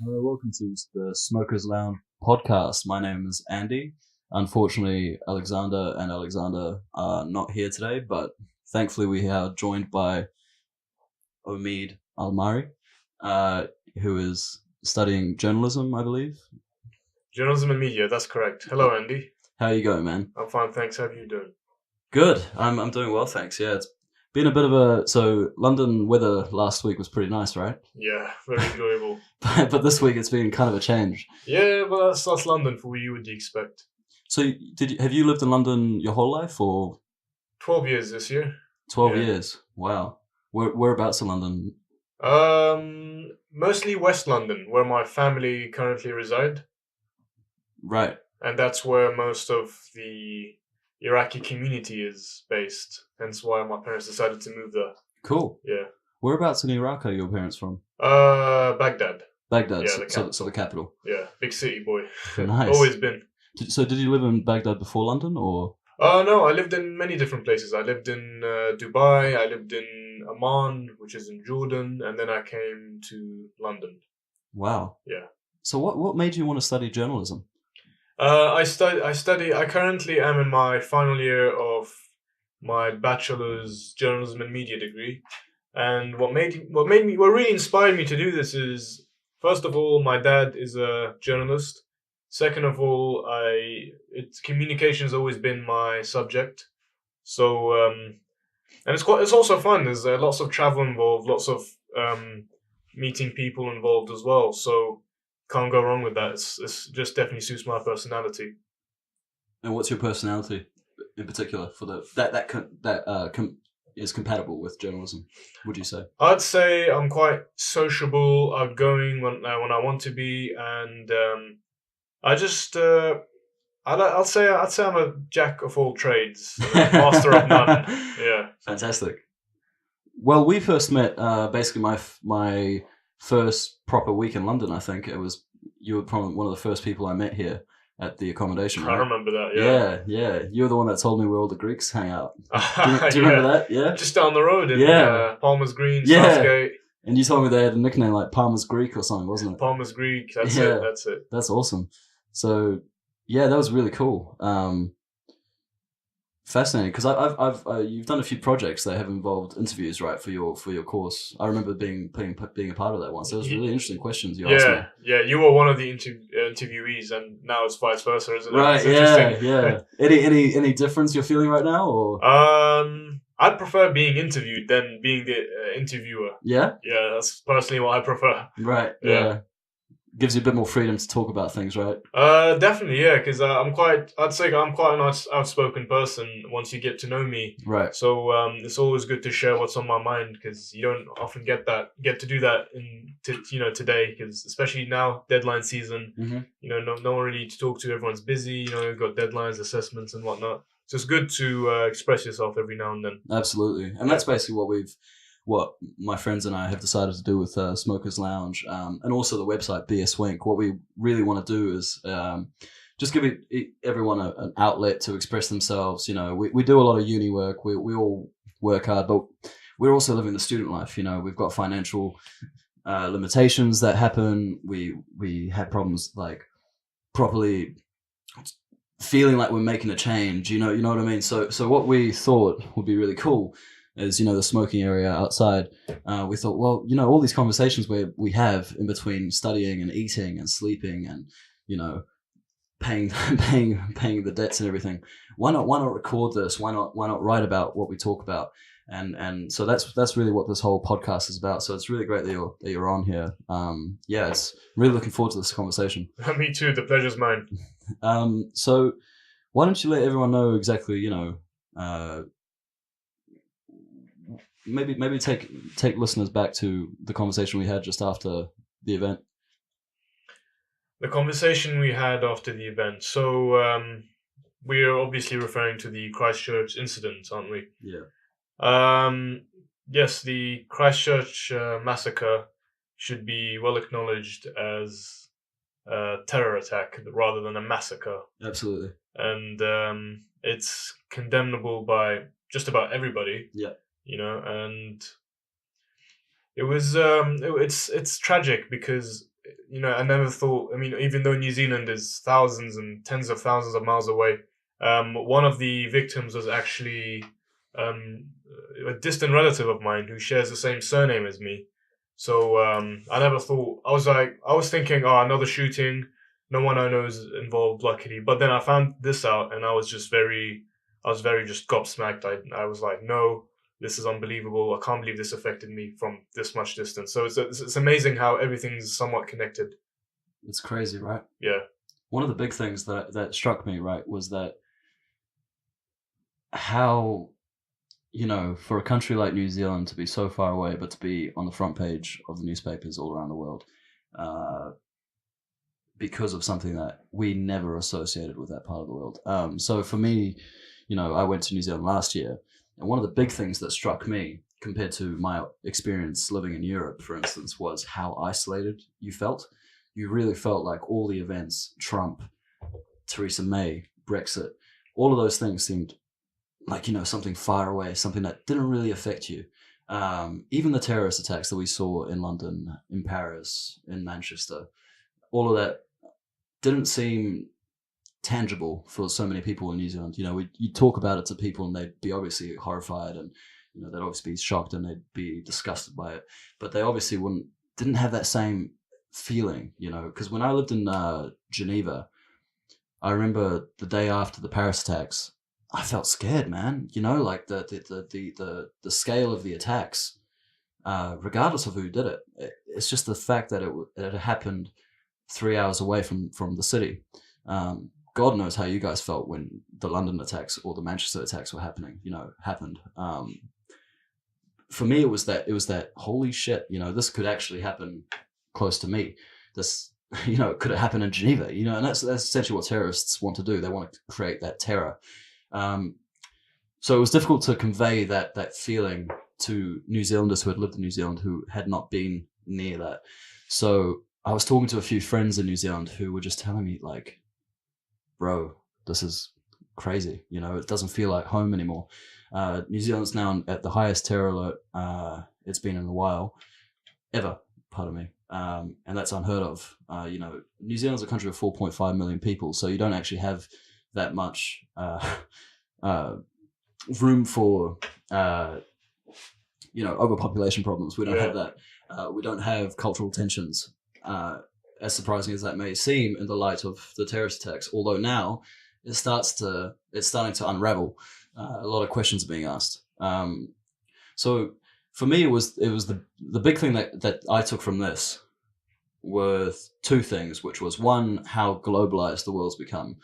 Hello, welcome to the Smokers Lounge podcast. My name is Andy. Unfortunately, Alexander are not here today, but thankfully we are joined by Omeed Al-Omary, uh, who is studying journalism, I believe. Journalism and media, that's correct. Hello, Andy. How are you going, man? I'm fine, thanks. How are you doing? Good. I'm doing well, thanks. Yeah, it's been a bit of so London weather last week was pretty nice, right? Yeah, very enjoyable. But this week it's been kind of a change. Yeah, well, that's London for you would expect. So have you lived in London your whole life, or 12 years this year. 12 Yeah. years? Wow. Whereabouts in London? Mostly West London, where my family currently reside, Right. and that's where most of the Iraqi community is based. Hence why my parents decided to move there. Cool. Yeah. Whereabouts in Iraq are your parents from? Baghdad. Baghdad. Yeah, so, the so, capital. so the capital. Yeah, big city boy. Nice. Always been. So did you live in Baghdad before London, or? No, I lived in many different places. I lived in Dubai, I lived in Amman, which is in Jordan, and then I came to London. Wow. Yeah. So what made you want to study journalism? I currently am in my final year of my bachelor's journalism and media degree. And what really inspired me to do this is, first of all, my dad is a journalist. Second of all, communication has always been my subject. So and it's also fun. There's lots of travel involved, lots of meeting people involved as well. So can't go wrong with that. It's just definitely suits my personality. And what's your personality in particular for is compatible with journalism? Would you say? I'd say I'm quite sociable, outgoing when I want to be, and I just I'd say I'm a jack of all trades, and a master of none. Yeah. Fantastic. Well, we first met basically my first proper week in London. I think it was you were probably one of the first people I met here at the accommodation. I Right? remember that. Yeah. Yeah. You were the one that told me where all the Greeks hang out. Do you remember that? Yeah. Just down the road in Yeah. Palmer's Green, Yeah. Southgate. And you told me they had a nickname like Palmer's Greek or something, wasn't it? Palmer's Greek. That's Yeah. it. That's it. That's awesome. So yeah, that was really cool. Fascinating because I've you've done a few projects that have involved interviews, right, for your course. I remember being a part of that once. There was really interesting questions you asked me. Yeah. You were one of the interviewees, and now it's vice versa, isn't it? Right. It's Yeah. Any difference you're feeling right now, or? I'd prefer being interviewed than being the interviewer. Yeah. Yeah, that's personally what I prefer. Right. Yeah. Gives you a bit more freedom to talk about things, right? Definitely, yeah, because I'd say I'm quite an outspoken person once you get to know me. Right. So it's always good to share what's on my mind because you don't often get to do that today, because especially now deadline season, Mm-hmm. no one really to talk to. Everyone's busy. You've got deadlines, assessments, and whatnot. So it's good to express yourself every now and then. Absolutely, and that's basically what my friends and I have decided to do with Smokers Lounge, and also the website BS Wink. What we really want to do is just give everyone an outlet to express themselves. We do a lot of uni work. We all work hard, but we're also living the student life. We've got financial limitations that happen. We have problems like properly feeling like we're making a change. You know what I mean? So what we thought would be really cool is, the smoking area outside. We thought, well, all these conversations where we have in between studying and eating and sleeping and, paying the debts and everything. Why not record this? Why not write about what we talk about? And so that's really what this whole podcast is about. So it's really great that you're on here. It's really looking forward to this conversation. Me too. The pleasure's mine. So why don't you let everyone know exactly, maybe take listeners back to the conversation we had just after the event. The conversation we had after the event. So we're obviously referring to the Christchurch incident, aren't we? Yeah. Yes, the Christchurch massacre should be well acknowledged as a terror attack rather than a massacre. Absolutely. And it's condemnable by just about everybody. Yeah. And it was it's tragic because I never thought. I mean, even though New Zealand is thousands and tens of thousands of miles away, one of the victims was actually a distant relative of mine who shares the same surname as me. So I never thought. I was thinking, oh, another shooting. No one I know is involved, luckily. But then I found this out, and I was very just gobsmacked. I was like, no, this is unbelievable. I can't believe this affected me from this much distance. So it's amazing how everything's somewhat connected. It's crazy, right? Yeah. One of the big things that struck me, right, was that how, for a country like New Zealand to be so far away, but to be on the front page of the newspapers all around the world, because of something that we never associated with that part of the world. So for me, I went to New Zealand last year, and one of the big things that struck me compared to my experience living in Europe, for instance, was how isolated you felt. You really felt like all the events, Trump, Theresa May, Brexit, all of those things seemed like, something far away, something that didn't really affect you. Even the terrorist attacks that we saw in London, in Paris, in Manchester, all of that didn't seem tangible for so many people in New Zealand. You talk about it to people and they'd be obviously horrified, and they'd obviously be shocked and they'd be disgusted by it, but they obviously didn't have that same feeling, because when I lived in Geneva, I remember the day after the Paris attacks, I felt scared, man. Like the scale of the attacks, regardless of who did it. It's just the fact that it happened 3 hours away from the city. God knows how you guys felt when the London attacks or the Manchester attacks were happened. For me, it was that holy shit. This could actually happen close to me. This, could it happen in Geneva? And that's essentially what terrorists want to do. They want to create that terror. So it was difficult to convey that feeling to New Zealanders who had lived in New Zealand who had not been near that. So I was talking to a few friends in New Zealand who were just telling me, like, bro, this is crazy. It doesn't feel like home anymore. New Zealand's now at the highest terror alert it's been in a while, ever, pardon me. And that's unheard of. New Zealand's a country of 4.5 million people, so you don't actually have that much room for overpopulation problems. We don't have that. We don't have cultural tensions, as surprising as that may seem in the light of the terrorist attacks. Although now it's starting to unravel. A lot of questions are being asked. So for me, it was the big thing that I took from this were two things, which was, one, how globalized the world's become.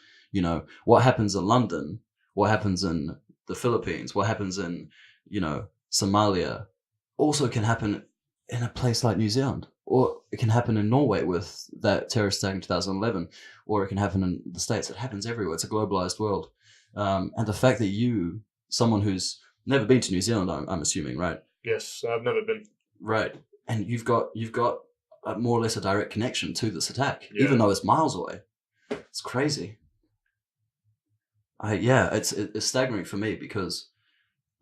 What happens in London, what happens in the Philippines, what happens in, Somalia, also can happen in a place like New Zealand, or it can happen in Norway with that terrorist attack in 2011, or it can happen in the States. It happens everywhere. It's a globalized world. And the fact that someone who's never been to New Zealand, I'm assuming, right? Yes, I've never been. Right. And you've got more or less a direct connection to this attack, Yeah. even though it's miles away. It's crazy. It's staggering for me because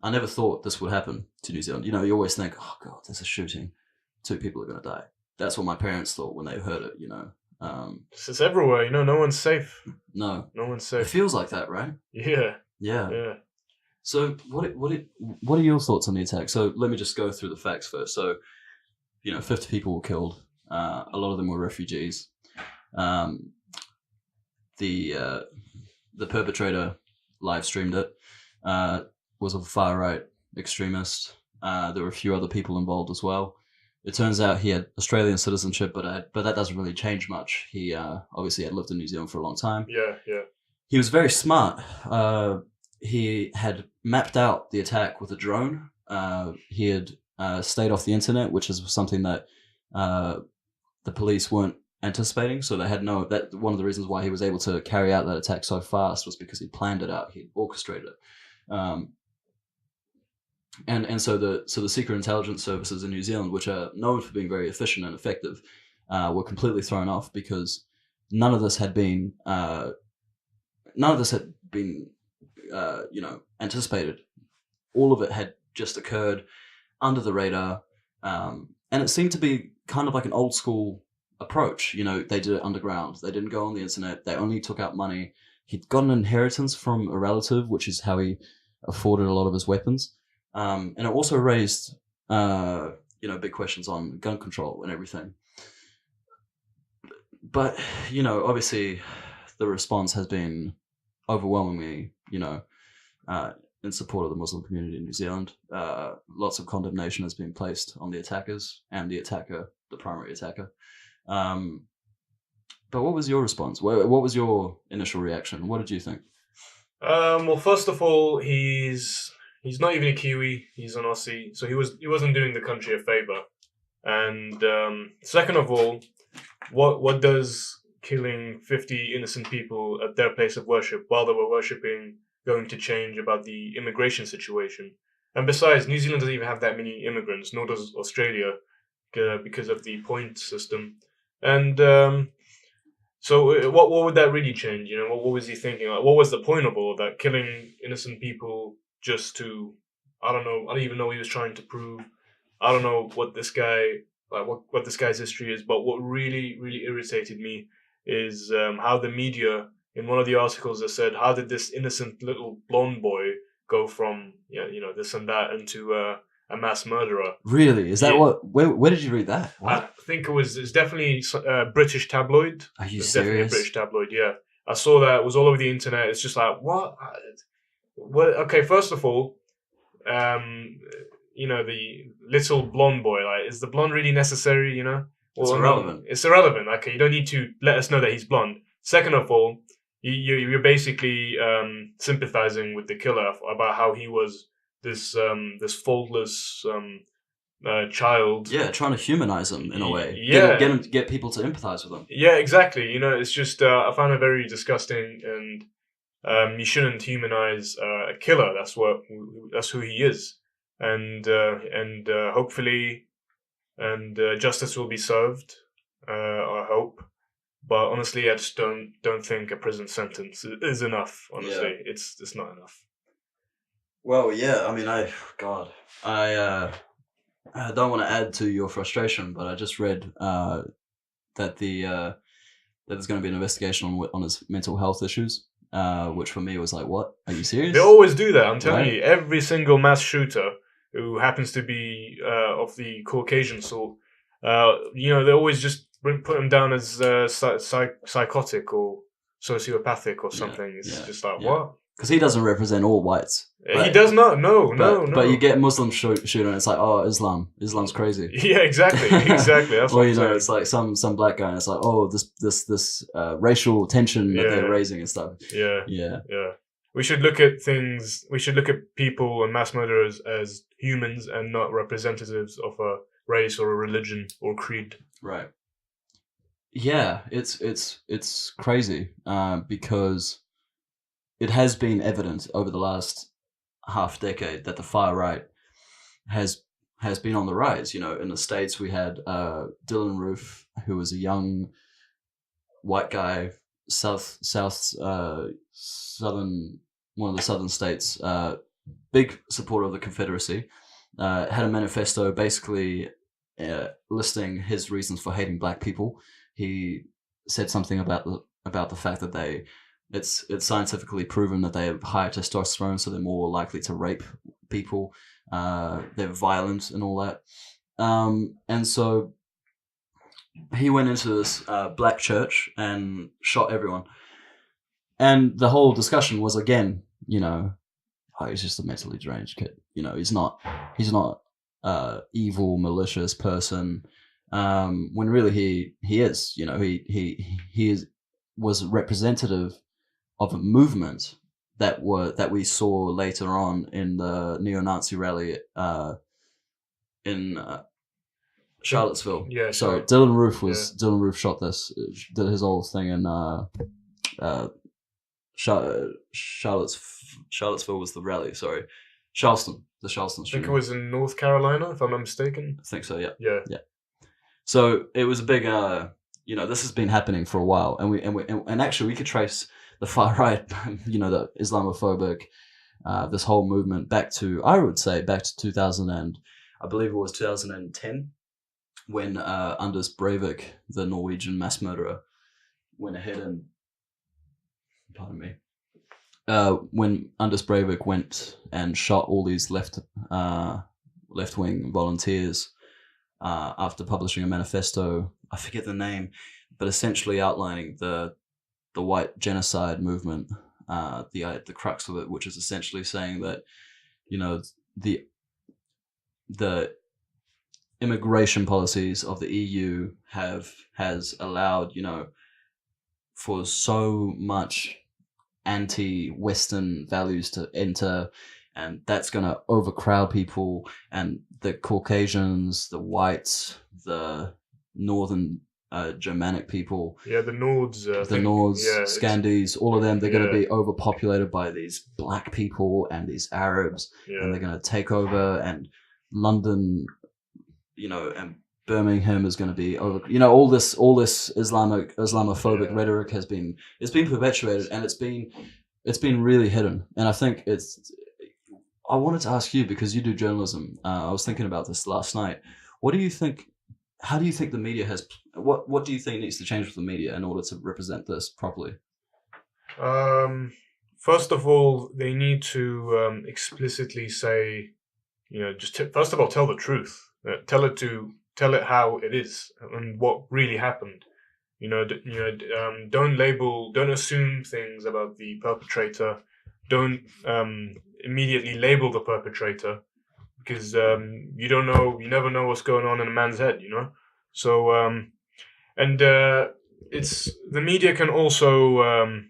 I never thought this would happen to New Zealand. You always think, oh God, there's a shooting, 2 people are going to die. That's what my parents thought when they heard it. It's everywhere. No one's safe. No one's it safe. feels like that, right? Yeah. Yeah. So what are your thoughts on the attack? So let me just go through the facts first. So 50 people were killed. A lot of them were refugees. The perpetrator live streamed it. Was a far right extremist. There were a few other people involved as well. It turns out he had Australian citizenship, but that doesn't really change much. He obviously had lived in New Zealand for a long time. Yeah. He was very smart. He had mapped out the attack with a drone. He had stayed off the internet, which is something that the police weren't anticipating. So they had that one of the reasons why he was able to carry out that attack so fast was because he planned it out. He orchestrated it. And so the secret intelligence services in New Zealand, which are known for being very efficient and effective, were completely thrown off because none of this had been anticipated. All of it had just occurred under the radar, and it seemed to be kind of like an old school approach. They did it underground. They didn't go on the internet. They only took out money. He'd got an inheritance from a relative, which is how he afforded a lot of his weapons. And it also raised, big questions on gun control and everything. But, obviously the response has been overwhelmingly, in support of the Muslim community in New Zealand. Lots of condemnation has been placed on the attackers and the attacker, the primary attacker. But what was your response? What was your initial reaction? What did you think? Well, first of all, he's not even a Kiwi. He's an Aussie, so he wasn't doing the country a favor. And second of all, what does killing 50 innocent people at their place of worship while they were worshipping going to change about the immigration situation? And besides, New Zealand doesn't even have that many immigrants, nor does Australia, because of the point system. And so what would that really change? What was he thinking? Like, what was the point of all that? Killing innocent people just to, I don't know. I don't even know what he was trying to prove. I don't know what this guy, like what this guy's history is. But what really, really irritated me is how the media, in one of the articles, that said, how did this innocent little blonde boy go from this and that into a mass murderer? Really? Is that what? Where did you read that? What? I think it's definitely a British tabloid. Are you It's serious? definitely a British tabloid. Yeah, I saw that. It was all over the internet. It's just like what? What? Okay, first of all, the little blonde boy. Like, is the blonde really necessary? Well, It's irrelevant. No, it's irrelevant. Okay, you don't need to let us know that he's blonde. Second of all, you're basically sympathizing with the killer about how he was this faultless child. Yeah, trying to humanize him in a way. Yeah, get people to empathize with him. Yeah, exactly. It's just I find it very disgusting, and you shouldn't humanize a killer. That's who he is, and hopefully, justice will be served. I hope, but honestly, I just don't think a prison sentence is enough. Honestly, it's not enough. Well, yeah. I mean, I don't want to add to your frustration, but I just read that that there's going to be an investigation on his mental health issues, which for me was like, what? Are you serious? They always do that. I'm telling you, every single mass shooter who happens to be of the Caucasian sort, they always just put him down as psychotic or sociopathic or something. It's just like, what? Because he doesn't represent all whites. He does not. No. But you get Muslim shooter, and it's like, oh, Islam's crazy. Yeah, exactly. That's or it's like some black guy, and it's like, oh, this racial tension that they're raising and stuff. Yeah. We should look at things. We should look at people and mass murderers as humans and not representatives of a race or a religion or creed. Right. Yeah, it's crazy because it has been evident over the last half decade that the far right has been on the rise. In the States we had Dylan Roof, who was a young white guy, southern one of the southern states, big supporter of the Confederacy, had a manifesto basically listing his reasons for hating black people. He said something about the fact that it's scientifically proven that they have higher testosterone, so they're more likely to rape people. They're violent and all that. And so he went into this black church and shot everyone. And the whole discussion was, again, he's just a mentally deranged kid. He's not evil, malicious person. When really he is. He was representative of a movement that we saw later on in the neo-Nazi rally in Charlottesville. Yeah. Sorry, Dylan Roof shot this, did his whole thing in Charlottesville was the rally. Sorry, Charleston, the Charleston I think shooting. it was in North Carolina, if I'm not mistaken. I think so. Yeah. Yeah. So it was a big, this has been happening for a while, and actually we could trace the far right, the Islamophobic, this whole movement back to 2000 and I believe it was 2010. when Anders Breivik, the Norwegian mass murderer, went ahead and, pardon me, when Anders Breivik went and shot all these left-wing volunteers after publishing a manifesto, I forget the name, but essentially outlining the white genocide movement, the crux of it, which is essentially saying that, you know, the immigration policies of the EU has allowed, you know, for so much anti-Western values to enter, and that's going to overcrowd people, and the Caucasians, the whites, the northern Germanic people, the Nords, the Nords, Scandies, all of them, they're going to be overpopulated by these black people and these Arabs, and they're going to take over, and London, you know, and Birmingham is going to be over. You know, all this Islamophobic rhetoric it's been perpetuated, and it's been really hidden. And I think I wanted to ask you, because you do journalism. I was thinking about this last night. What do you think? How do you think the media has? What do you think needs to change with the media in order to represent this properly? First of all, they need to explicitly say, you know, just first of all, tell the truth. Tell it how it is and what really happened. Don't assume things about the perpetrator. Don't immediately label the perpetrator, because you never know what's going on in a man's head, you know. So it's the media can also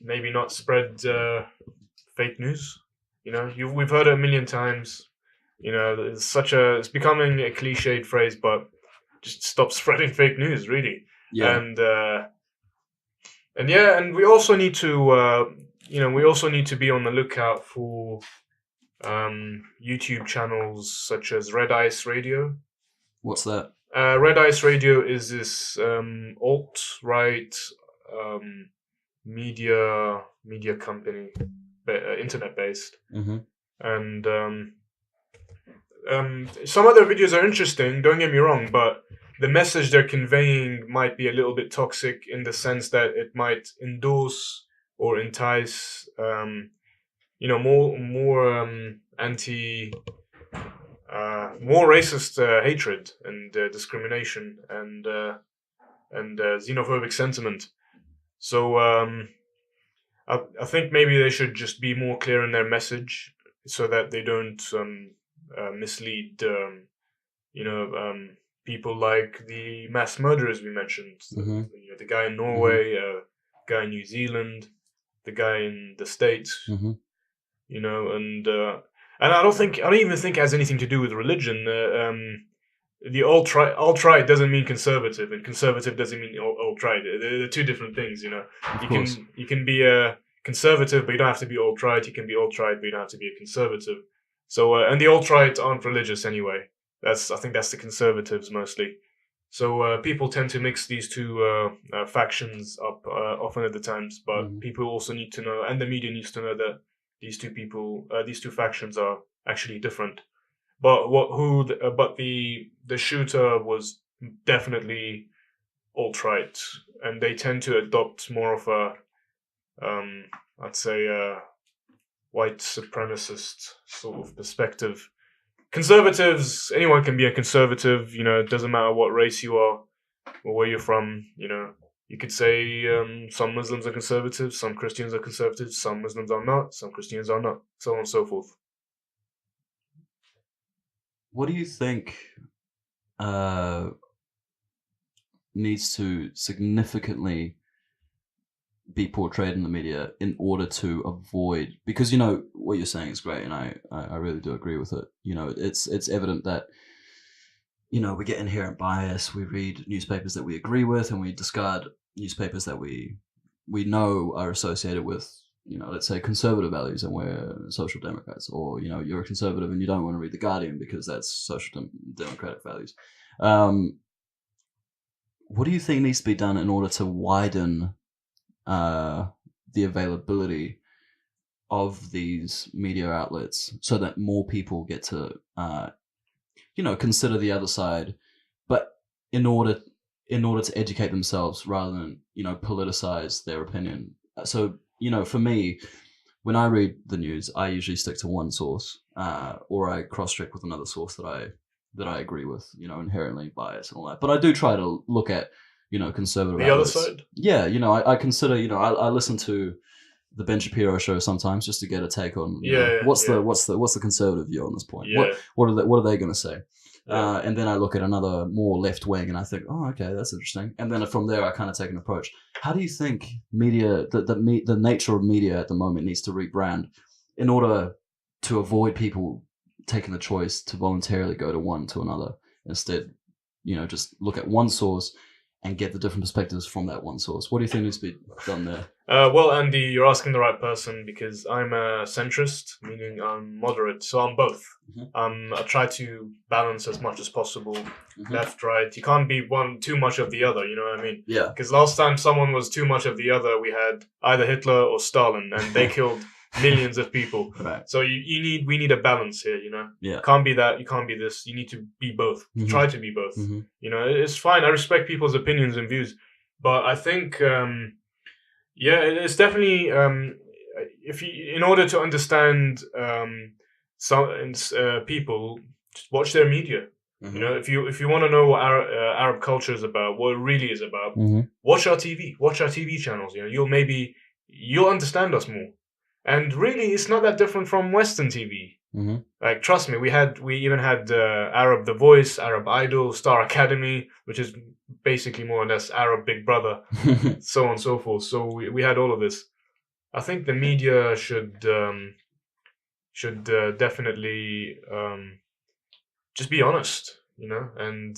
maybe not spread fake news. You know, we've heard it a million times. You know, it's becoming a cliched phrase, but just stop spreading fake news, really. Yeah. And we also need to be on the lookout for YouTube channels such as Red Ice Radio. What's that? Red Ice Radio is this alt-right media company, internet-based. Mm-hmm. And some of their videos are interesting, don't get me wrong, but the message they're conveying might be a little bit toxic, in the sense that it might endorse or entice more racist hatred and discrimination and xenophobic sentiment. So I think maybe they should just be more clear in their message, so that they don't mislead people like the mass murderers we mentioned. Mm-hmm. The guy in Norway, guy in New Zealand, the guy in the States. Mm-hmm. You know, and I don't even think it has anything to do with religion. The alt-right doesn't mean conservative, and conservative doesn't mean alt-right. They're two different things, you know. You can be a conservative, but you don't have to be alt-right. You can be alt-right, but you don't have to be a conservative. So, and the alt-right aren't religious anyway. I think that's the conservatives mostly. So people tend to mix these two factions up often at the times. But people also need to know, and the media needs to know, that these two factions are actually different. But the shooter was definitely alt-right, and they tend to adopt more of a I'd say white supremacist sort of perspective. Conservatives, anyone can be a conservative. You know, it doesn't matter what race you are or where you're from. You know, you could say some Muslims are conservative, some Christians are conservative, some Muslims are not, some Christians are not, so on and so forth. What do you think needs to significantly be portrayed in the media in order to avoid, because, you know, what you're saying is great, and I really do agree with it. You know, it's evident that, you know, we get inherent bias. We read newspapers that we agree with, and we discard newspapers that we know are associated with, you know, let's say conservative values, and we're social democrats, or, you know, you're a conservative and you don't want to read The Guardian because that's social democratic values. What do you think needs to be done in order to widen the availability of these media outlets, so that more people get to consider the other side, but in order to educate themselves rather than politicize their opinion. So for me, when I read the news, I usually stick to one source, or I cross-check with another source that I agree with, inherently biased and all that. But I do try to look at, conservative The other outlets. side? Yeah, I consider, I listen to the Ben Shapiro show sometimes just to get a take on what's the conservative view on this point. Yeah. What are they going to say? Yeah. And then I look at another more left wing and I think, oh, okay, that's interesting. And then from there, I kind of take an approach. How do you think media, the nature of media at the moment needs to rebrand in order to avoid people taking the choice to voluntarily go to another? Instead, just look at one source and get the different perspectives from that one source. What do you think needs to be done there? Well, Andy, you're asking the right person because I'm a centrist, meaning I'm moderate. So I'm both. Mm-hmm. I try to balance as much as possible, left, right. You can't be too much of the other. You know what I mean? Yeah. Because last time someone was too much of the other, we had either Hitler or Stalin, and they killed millions of people. Right. So we need a balance here. Yeah. Can't be that. You can't be this. You need to be both. Mm-hmm. Try to be both. Mm-hmm. It's fine. I respect people's opinions and views, but I think. Yeah, it's definitely in order to understand people, just watch their media. Mm-hmm. If you want to know what Arab culture is about, what it really is about, watch our TV channels. You'll understand us more. And really, it's not that different from Western TV. Mm-hmm. Like, trust me, we even had Arab The Voice, Arab Idol, Star Academy, which is basically more or less Arab Big Brother, so on and so forth. So we had all of this. I think the media should definitely just be honest, and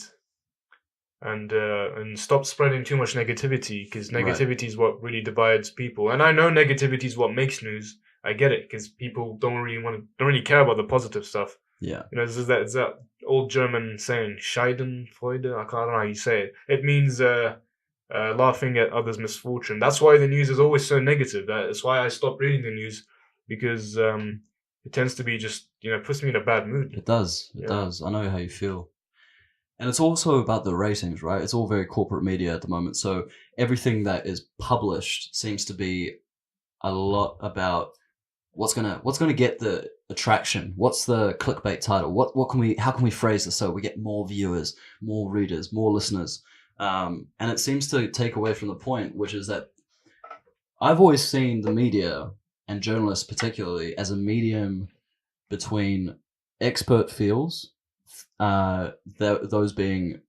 stop spreading too much negativity, because negativity is what really divides people. And I know negativity is what makes news. I get it, because people don't really care about the positive stuff. Yeah. It's that old German saying, Schadenfreude. I don't know how you say it. It means laughing at others' misfortune. That's why the news is always so negative. That's why I stopped reading the news, because it tends to be just puts me in a bad mood. It does. It does. I know how you feel. And it's also about the ratings, right? It's all very corporate media at the moment. So everything that is published seems to be a lot about what's gonna get the attraction. What's the clickbait title? How can we phrase this so we get more viewers, more readers, more listeners? And it seems to take away from the point, which is that I've always seen the media and journalists particularly as a medium between expert fields, those being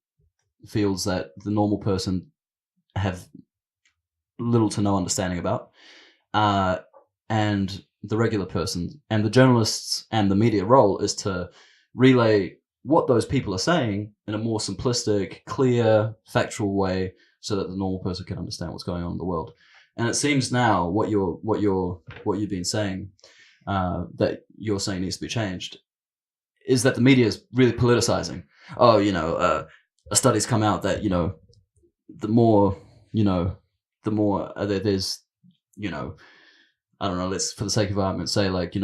fields that the normal person have little to no understanding about, and the regular person. And the journalists and the media role is to relay what those people are saying in a more simplistic, clear, factual way, so that the normal person can understand what's going on in the world. And it seems now what you've been saying, that you're saying needs to be changed, is that the media is really politicizing. Oh, a study's come out that the more there's I don't know, let's, for the sake of argument, say, like,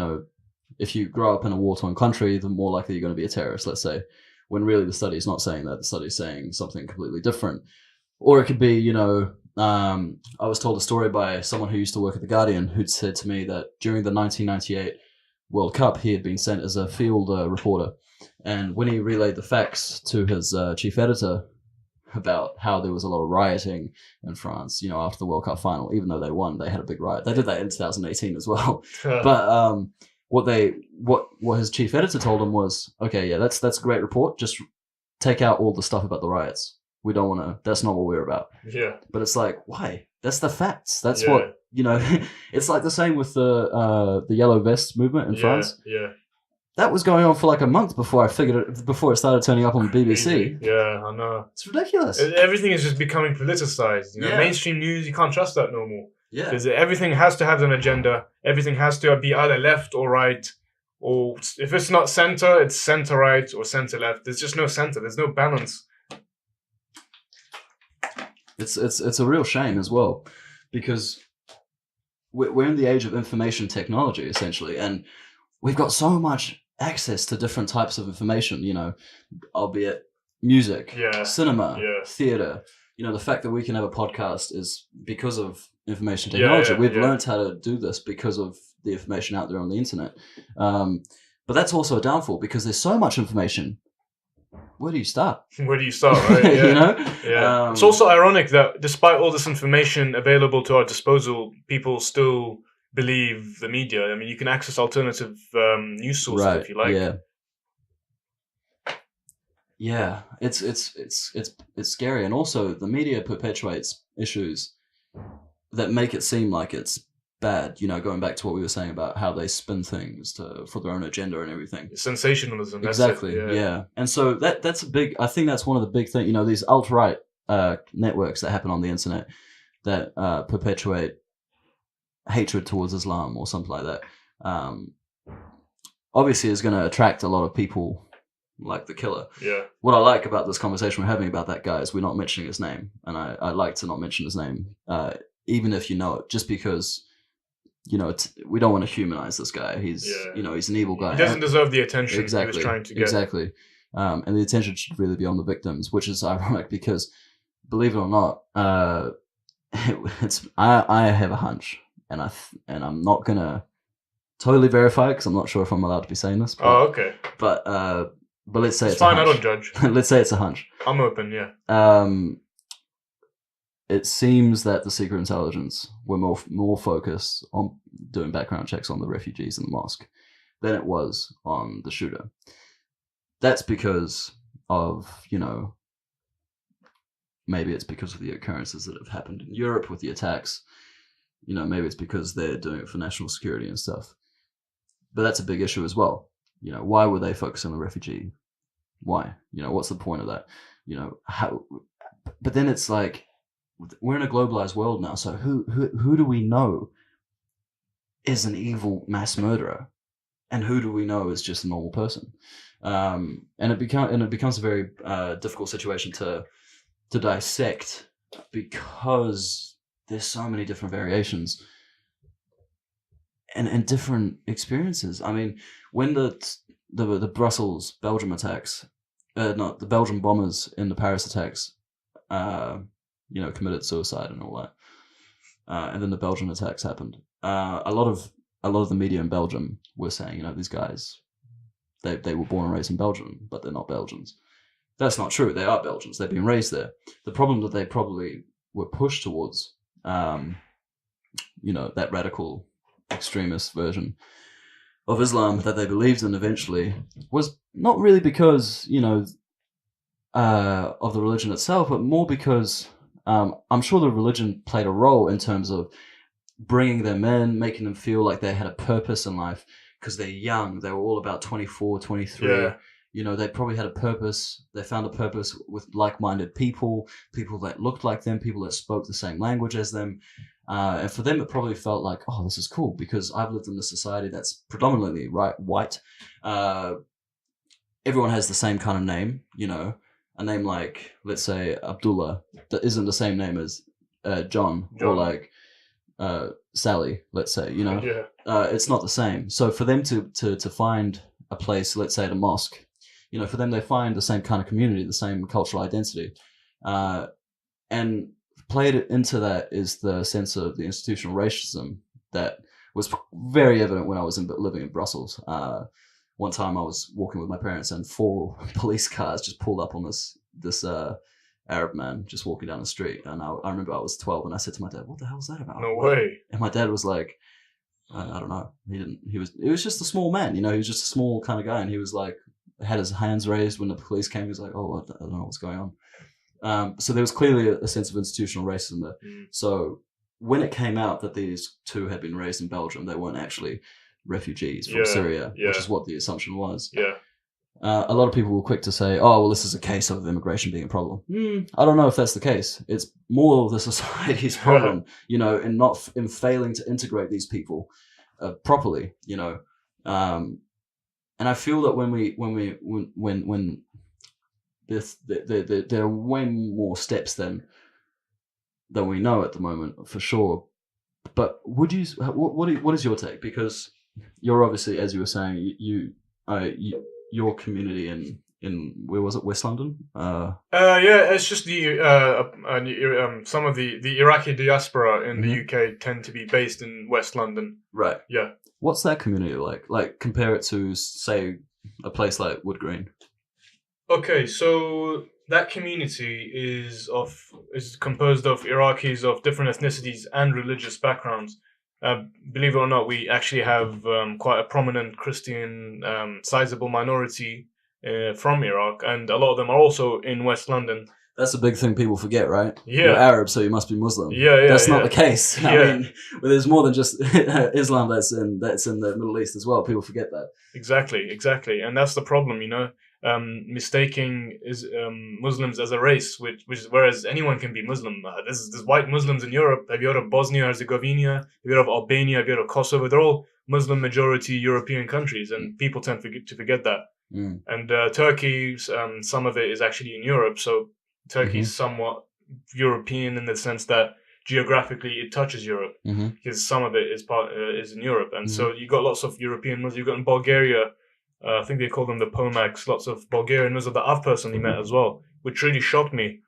if you grow up in a war-torn country, the more likely you're going to be a terrorist, let's say, when really the study is not saying that. The study is saying something completely different. Or it could be, I was told a story by someone who used to work at The Guardian, who'd said to me that during the 1998 World Cup, he had been sent as a field reporter. And when he relayed the facts to his chief editor about how there was a lot of rioting in France, after the World Cup final, even though they won, they had a big riot. They did that in 2018 as well. But what his chief editor told him was, okay, yeah, that's a great report. Just take out all the stuff about the riots. We don't want to. That's not what we're about. Yeah. But it's like, why? That's the facts. That's what It's like the same with the Yellow Vest movement in France. Yeah. That was going on for like a month before it started turning up on the BBC. Yeah, I know. It's ridiculous. Everything is just becoming politicized. Mainstream news, you can't trust that no more. Yeah. Because everything has to have an agenda. Everything has to be either left or right. Or if it's not center, it's center right or center left. There's just no center. There's no balance. It's a real shame as well, because we're in the age of information technology, essentially, and we've got so much access to different types of information, albeit music, cinema, theater. The fact that we can have a podcast is because of information technology. We've learned how to do this because of the information out there on the internet. But that's also a downfall because there's so much information. Where do you start? Where do you start, right? Yeah. It's also ironic that despite all this information available to our disposal, people still believe the media. I mean, you can access alternative news sources if you like. Yeah, it's scary, and also the media perpetuates issues that make it seem like it's bad. Going back to what we were saying about how they spin things for their own agenda and everything. Sensationalism. That's exactly. It, yeah, and so that's a big. I think that's one of the big things. These alt-right networks that happen on the internet that perpetuate hatred towards Islam or something like that. Obviously, is going to attract a lot of people. Like the killer. Yeah. What I like about this conversation we're having about that guy is we're not mentioning his name, and I like to not mention his name, even if you know it, just because we don't want to humanize this guy. He's he's an evil guy. He doesn't deserve the attention exactly, he was trying to get. Exactly. And the attention should really be on the victims, which is ironic because, believe it or not, I have a hunch, and I'm not gonna totally verify it because I'm not sure if I'm allowed to be saying this. But, okay. But let's say it's fine. a hunch. I don't judge. Let's say it's a hunch. I'm open. Yeah. It seems that the secret intelligence were more focused on doing background checks on the refugees in the mosque than it was on the shooter. That's because of maybe it's because of the occurrences that have happened in Europe with the attacks. Maybe it's because they're doing it for national security and stuff. But that's a big issue as well. Why were they focusing on the refugee? Why? What's the point of that? How? But then it's like we're in a globalized world now. So who do we know is an evil mass murderer, and who do we know is just a normal person? And it becomes a very difficult situation to dissect because there's so many different variations. And different experiences. I mean, when the Brussels Belgium attacks, not the Belgian bombers in the Paris attacks, committed suicide and all that, and then the Belgian attacks happened. A lot of the media in Belgium were saying, these guys, they were born and raised in Belgium, but they're not Belgians. That's not true. They are Belgians. They've been raised there. The problem that they probably were pushed towards, that radical extremist version of Islam that they believed in eventually was not really because of the religion itself, but more because I'm sure the religion played a role in terms of bringing them in, making them feel like they had a purpose in life because they're young. They were all about 24, 23. They probably had a purpose. They found a purpose with like-minded people that looked like them, people that spoke the same language as them. And for them, it probably felt like, oh, this is cool because I've lived in a society that's predominantly white. Everyone has the same kind of name, a name like, let's say, Abdullah, that isn't the same name as John. Or like Sally, let's say, it's not the same. So for them to find a place, let's say at a mosque, for them, they find the same kind of community, the same cultural identity. And played into that is the sense of the institutional racism that was very evident when I was living in Brussels. One time I was walking with my parents and 4 police cars just pulled up on this Arab man just walking down the street. And I remember I was 12 and I said to my dad, what the hell is that about? No way. And my dad was like, I don't know. It was just a small man, he was just a small kind of guy. And he was like, had his hands raised when the police came. He was like, oh, I don't know what's going on. So there was clearly a sense of institutional racism there. So when it came out that these 2 had been raised in Belgium, they weren't actually refugees from Syria, which is what the assumption was. A lot of people were quick to say, oh, well, this is a case of immigration being a problem. I don't know if that's the case. It's more of the society's problem, in failing to integrate these people properly, and I feel that when there are way more steps than we know at the moment, for sure. But what is your take? Because you're obviously, as you were saying, your community in where was it, West London? Yeah, it's just some of the Iraqi diaspora in the UK tend to be based in West London. Right. Yeah. What's that community like? Like, compare it to, say, a place like Wood Green. Okay, so that community is composed of Iraqis of different ethnicities and religious backgrounds. Believe it or not, we actually have quite a prominent Christian, sizable minority from Iraq, and a lot of them are also in West London. That's a big thing people forget, right? Yeah. You're Arab, so you must be Muslim. Yeah. That's not the case. Yeah. I mean, well, there's more than just Islam that's in the Middle East as well. People forget that. Exactly, and that's the problem, mistaking Muslims as a race, which whereas anyone can be Muslim. There's white Muslims in Europe. Have you heard of Bosnia Herzegovina? Have you heard of Albania? Have you heard of Kosovo? They're all Muslim majority European countries, and people tend to forget that. And Turkey, some of it is actually in Europe, so Turkey's somewhat European in the sense that geographically it touches Europe, because some of it is in Europe, and so you got lots of European Muslims. You got in Bulgaria, I think they call them the Pomaks. Lots of Bulgarian Muslims that I've personally met as well, which really shocked me.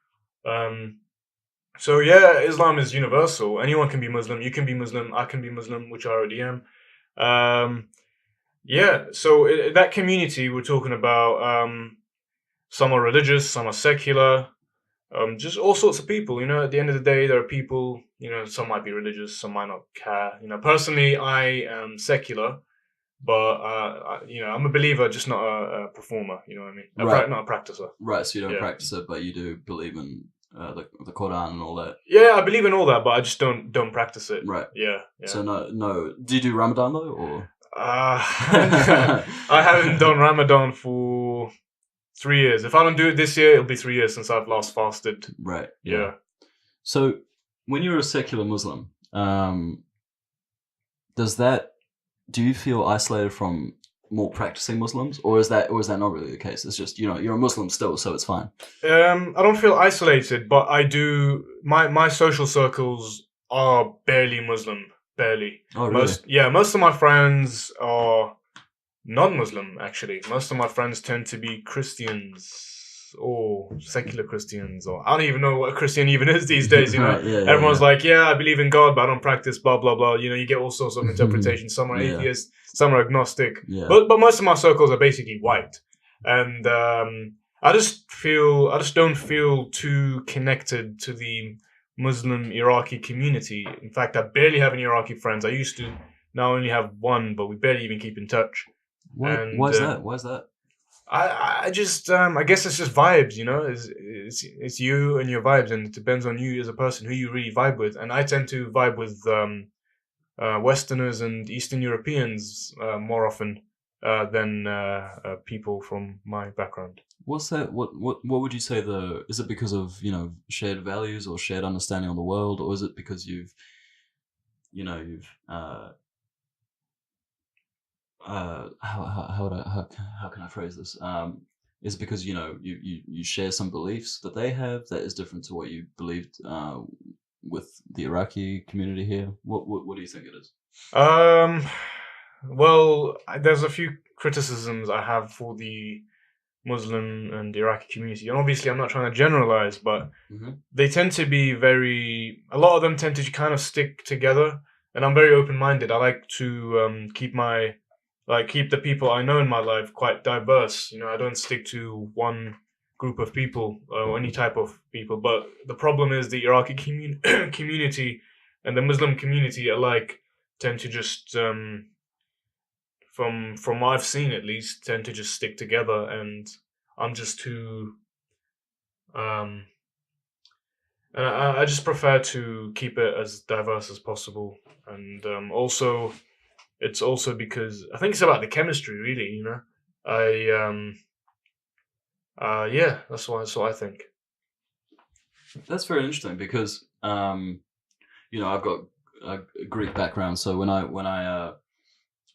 So yeah, Islam is universal. Anyone can be Muslim. You can be Muslim. I can be Muslim, which I already am. Yeah. So that community we're talking about, some are religious, some are secular. Just all sorts of people, at the end of the day, there are people, some might be religious, some might not care. Personally, I am secular, but, I'm a believer, just not a performer, you know what I mean? Not a practicer. Right, so you don't practice it, but you do believe in the Quran and all that. Yeah, I believe in all that, but I just don't practice it. Right. Yeah. So no. Do you do Ramadan though, or? I haven't done Ramadan for 3 years. If I don't do it this year, it'll be 3 years since I've last fasted. Right. Yeah. So when you're a secular Muslim, do you feel isolated from more practicing Muslims, or is that not really the case? It's just, you're a Muslim still, so it's fine. I don't feel isolated, but I do. My social circles are barely Muslim, barely. Oh, really? Most of my friends are non-Muslim, actually. Most of my friends tend to be Christians or secular Christians, or I don't even know what a Christian even is these days, Right, Everyone's like, I believe in God, but I don't practice, blah, blah, blah. You get all sorts of interpretations. Some are atheists, some are agnostic. Yeah. But most of my circles are basically white. And I just don't feel too connected to the Muslim Iraqi community. In fact, I barely have any Iraqi friends. I used to. Now I only have one, but we barely even keep in touch. Why is that? Why is that? I just I guess it's just vibes, It's you and your vibes, and it depends on you as a person who you really vibe with. And I tend to vibe with Westerners and Eastern Europeans more often than people from my background. What's that? What would you say is it because of shared values or shared understanding of the world, or is it because you've how can I phrase this? Is it because you share some beliefs that they have that is different to what you believed with the Iraqi community here? What do you think it is? Well, there's a few criticisms I have for the Muslim and Iraqi community, and obviously I'm not trying to generalize, but they tend to be a lot of them tend to kind of stick together, and I'm very open-minded. I like to keep the people I know in my life quite diverse. I don't stick to one group of people or any type of people. But the problem is the Iraqi community and the Muslim community alike tend to just, from what I've seen at least, tend to just stick together. And I'm just too, and I just prefer to keep it as diverse as possible. And also, it's also because I think it's about the chemistry, really. That's what I think. That's very interesting because I've got a Greek background, so when I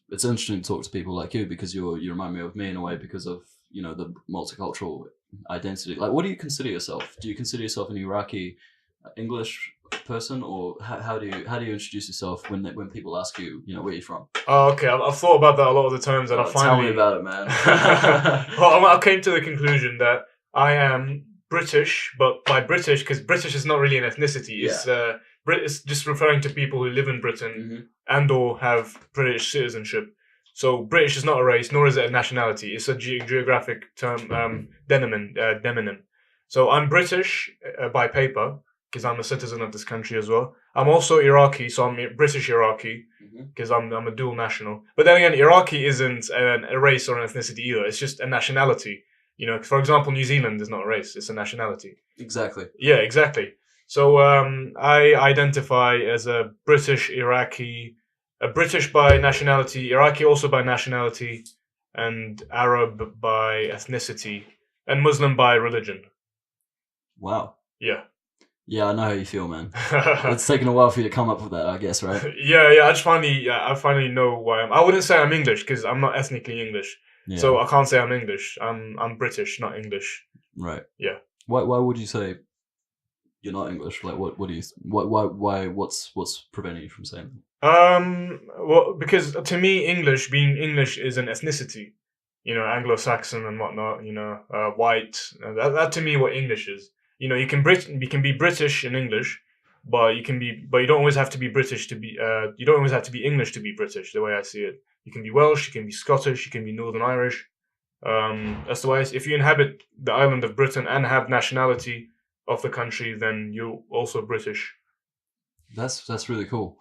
it's interesting to talk to people like you because you remind me of me in a way because of the multicultural identity. Like, what do you consider yourself? Do you consider yourself an Iraqi English person, or how do you introduce yourself when people ask you, where you're from? Oh, okay. I've thought about that a lot of the times, and I Tell me finally about it, man. well, I came to the conclusion that I am British, but by British, because British is not really an ethnicity. It's just referring to people who live in Britain and or have British citizenship. So British is not a race, nor is it a nationality. It's a geographic term, demonym. So I'm British by paper, because I'm a citizen of this country as well. I'm also Iraqi, so I'm British Iraqi, because I'm a dual national. But then again, Iraqi isn't a race or an ethnicity either. It's just a nationality. For example, New Zealand is not a race; it's a nationality. Exactly. Yeah, exactly. So I identify as a British Iraqi, a British by nationality, Iraqi also by nationality, and Arab by ethnicity, and Muslim by religion. Wow. Yeah. Yeah, I know how you feel, man. It's taken a while for you to come up with that, I guess, right? Yeah. I finally know why I wouldn't say I'm English because I'm not ethnically English, so I can't say I'm English. I'm British, not English. Right. Yeah. Why would you say you're not English? Like, what do you? Why? What's preventing you from saying that? Well, because to me, being English is an ethnicity. Anglo-Saxon and whatnot. White. That to me, what English is. You can be British in English, but you don't always have to be British to be. You don't always have to be English to be British. The way I see it, you can be Welsh, you can be Scottish, you can be Northern Irish. That's the way. If you inhabit the island of Britain and have nationality of the country, then you're also British. That's really cool.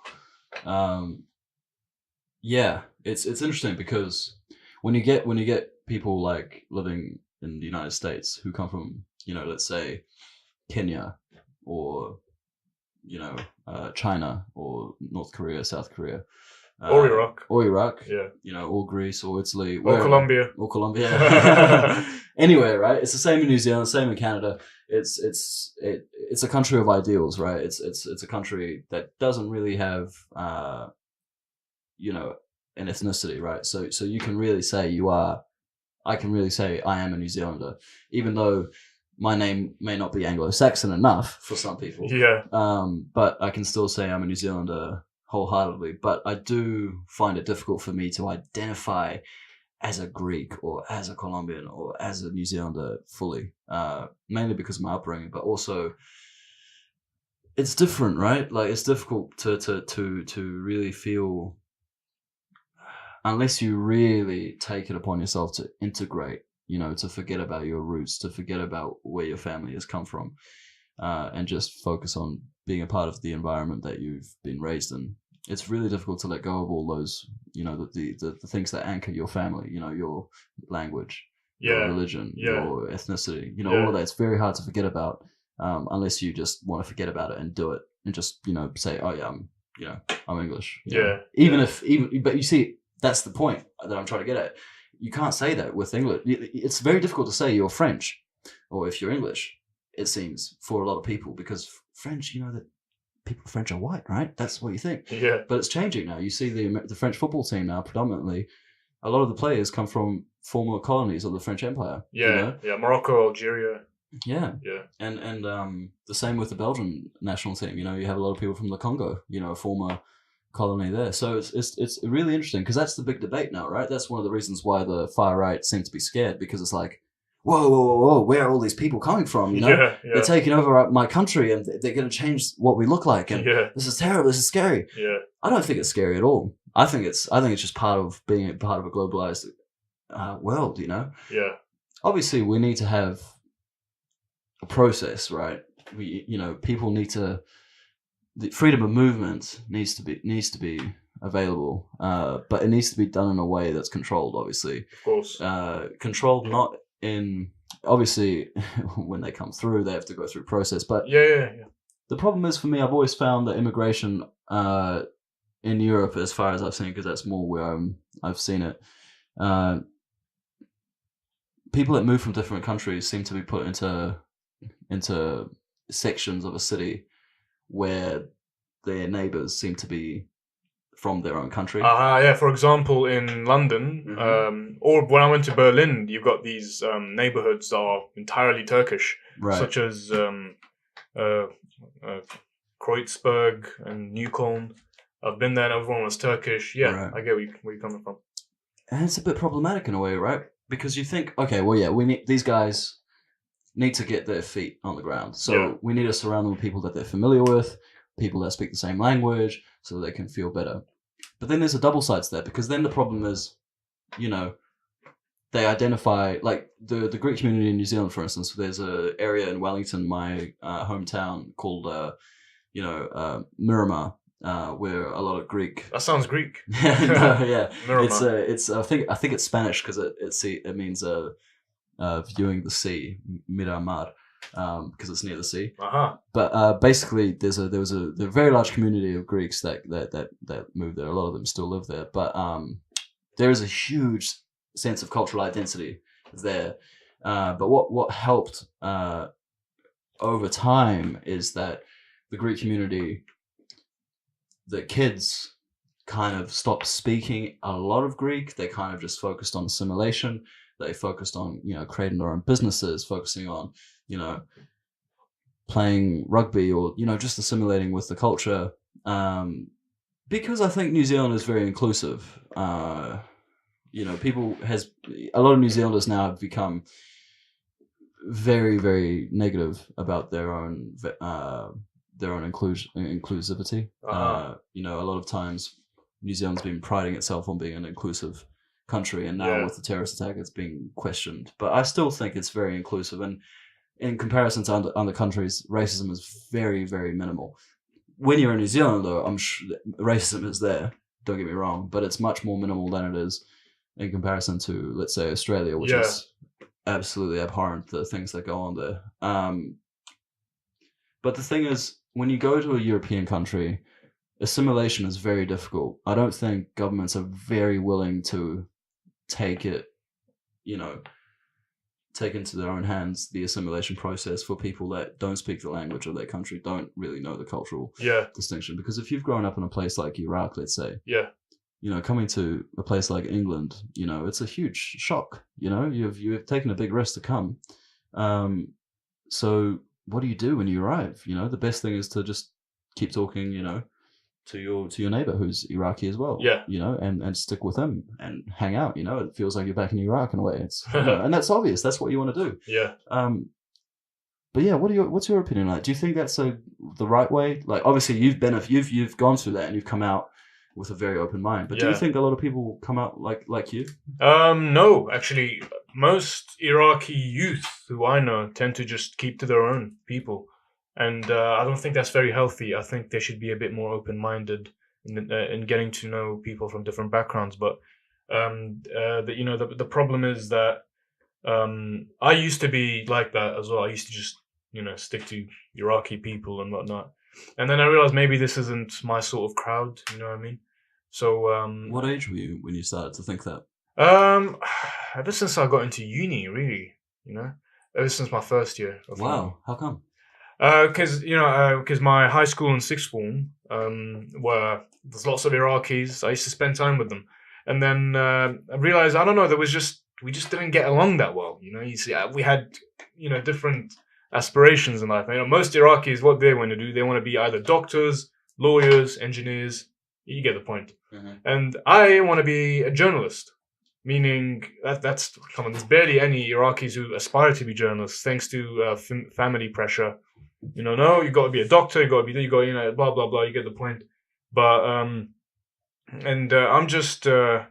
Yeah, it's interesting because when you get people like living in the United States who come from let's say Kenya or China or North Korea, South Korea, or Iraq, yeah, or Greece or Italy, or Colombia, anywhere, right? It's the same in New Zealand, same in Canada. It's a country of ideals, right? It's a country that doesn't really have an ethnicity, right? So you can really say I can really say I am a New Zealander, even though my name may not be Anglo-Saxon enough for some people. Yeah. But I can still say I'm a New Zealander wholeheartedly. But I do find it difficult for me to identify as a Greek or as a Colombian or as a New Zealander fully, mainly because of my upbringing, but also it's different, right? Like it's difficult to really feel, unless you really take it upon yourself to integrate, to forget about your roots, to forget about where your family has come from, and just focus on being a part of the environment that you've been raised in. It's really difficult to let go of all those, the things that anchor your family, your language, your religion, your ethnicity, all of that. It's very hard to forget about, unless you just want to forget about it and do it and just, say, oh yeah, I'm English. But you see, that's the point that I'm trying to get at. You can't say that with English. It's very difficult to say you're French, or if you're English, it seems, for a lot of people, because French, that people French are white, right? That's what you think. Yeah. But it's changing now. You see the French football team now, predominantly, a lot of the players come from former colonies of the French Empire. Yeah, Morocco, Algeria. Yeah. And the same with the Belgian national team. You have a lot of people from the Congo, a former colony there. So it's really interesting, because that's the big debate now, right? That's one of the reasons why the far right seem to be scared, because it's like, whoa, where are all these people coming from? They're taking over my country and they're going to change what we look like, and this is terrible, this is scary. I don't think it's scary at all. I think it's just part of being part of a globalized world. Obviously we need to have a process, right? People need to, the freedom of movement needs to be available, but it needs to be done in a way that's controlled, obviously. Of course. Controlled not in, obviously, when they come through, they have to go through process. But the problem is, for me, I've always found that immigration in Europe, as far as I've seen, because that's more where I've seen it, people that move from different countries seem to be put into sections of a city where their neighbours seem to be from their own country. For example, in London, or when I went to Berlin, you've got these neighbourhoods that are entirely Turkish, such as Kreuzberg and Newcombe. I've been there and everyone was Turkish. Yeah, Right. I get where you're coming from. And it's a bit problematic in a way, right? Because you think, okay, well, yeah, these guys need to get their feet on the ground. So Yeah. we need to surround them with people that they're familiar with, people that speak the same language, so that they can feel better. But then there's a double side to that, because then the problem is, they identify, like the Greek community in New Zealand, for instance. There's an area in Wellington, my hometown, called Miramar, where a lot of Greek. That sounds Greek. Yeah. Miramar. It's I think it's Spanish, because it means viewing the sea, Miramar, because it's near the sea. But basically, there was a very large community of Greeks that moved there. A lot of them still live there, but there is a huge sense of cultural identity there. But what helped over time is that the Greek community, the kids kind of stopped speaking a lot of Greek. They kind of just focused on assimilation. They focused on, creating their own businesses, focusing on, playing rugby, or, just assimilating with the culture. Because I think New Zealand is very inclusive. A lot of New Zealanders now have become very, very negative about their own inclusivity. A lot of times New Zealand's been priding itself on being an inclusive country, and now with the terrorist attack, it's being questioned. But I still think it's very inclusive, and in comparison to other countries, racism is very, very minimal. When you're in New Zealand, though, I'm sure racism is there. Don't get me wrong, but it's much more minimal than it is in comparison to, let's say, Australia, which is absolutely abhorrent, the things that go on there. But the thing is, when you go to a European country, assimilation is very difficult. I don't think governments are very willing to take into their own hands the assimilation process for people that don't speak the language of their country, don't really know the cultural distinction. Because if you've grown up in a place like Iraq, let's say, coming to a place like England, it's a huge shock. You've taken a big risk to come. So what do you do when you arrive? The best thing is to just keep talking, to your neighbor who's Iraqi as well. And stick with him and hang out. It feels like you're back in Iraq in a way. It's and that's obvious. That's what you want to do. But yeah, what's your opinion on that? Do you think that's the right way? Like, obviously you've gone through that and you've come out with a very open mind. But do you think a lot of people come out like you? No, actually, most Iraqi youth who I know tend to just keep to their own people. And I don't think that's very healthy. I think they should be a bit more open-minded in getting to know people from different backgrounds. But the problem is that I used to be like that as well. I used to just stick to Iraqi people and whatnot. And then I realized maybe this isn't my sort of crowd. You know what I mean? So what age were you when you started to think that? Ever since I got into uni, really. Ever since my first year. Wow, how come? Because my high school and sixth form there's lots of Iraqis. I used to spend time with them, and then I realized we just didn't get along that well. You see, we had different aspirations in life. Most Iraqis, what they want to do, they want to be either doctors, lawyers, engineers. You get the point. Mm-hmm. And I want to be a journalist. Meaning that's there's barely any Iraqis who aspire to be journalists, thanks to family pressure. No, you got to be a doctor, you got blah blah blah. You get the point. But I'm just you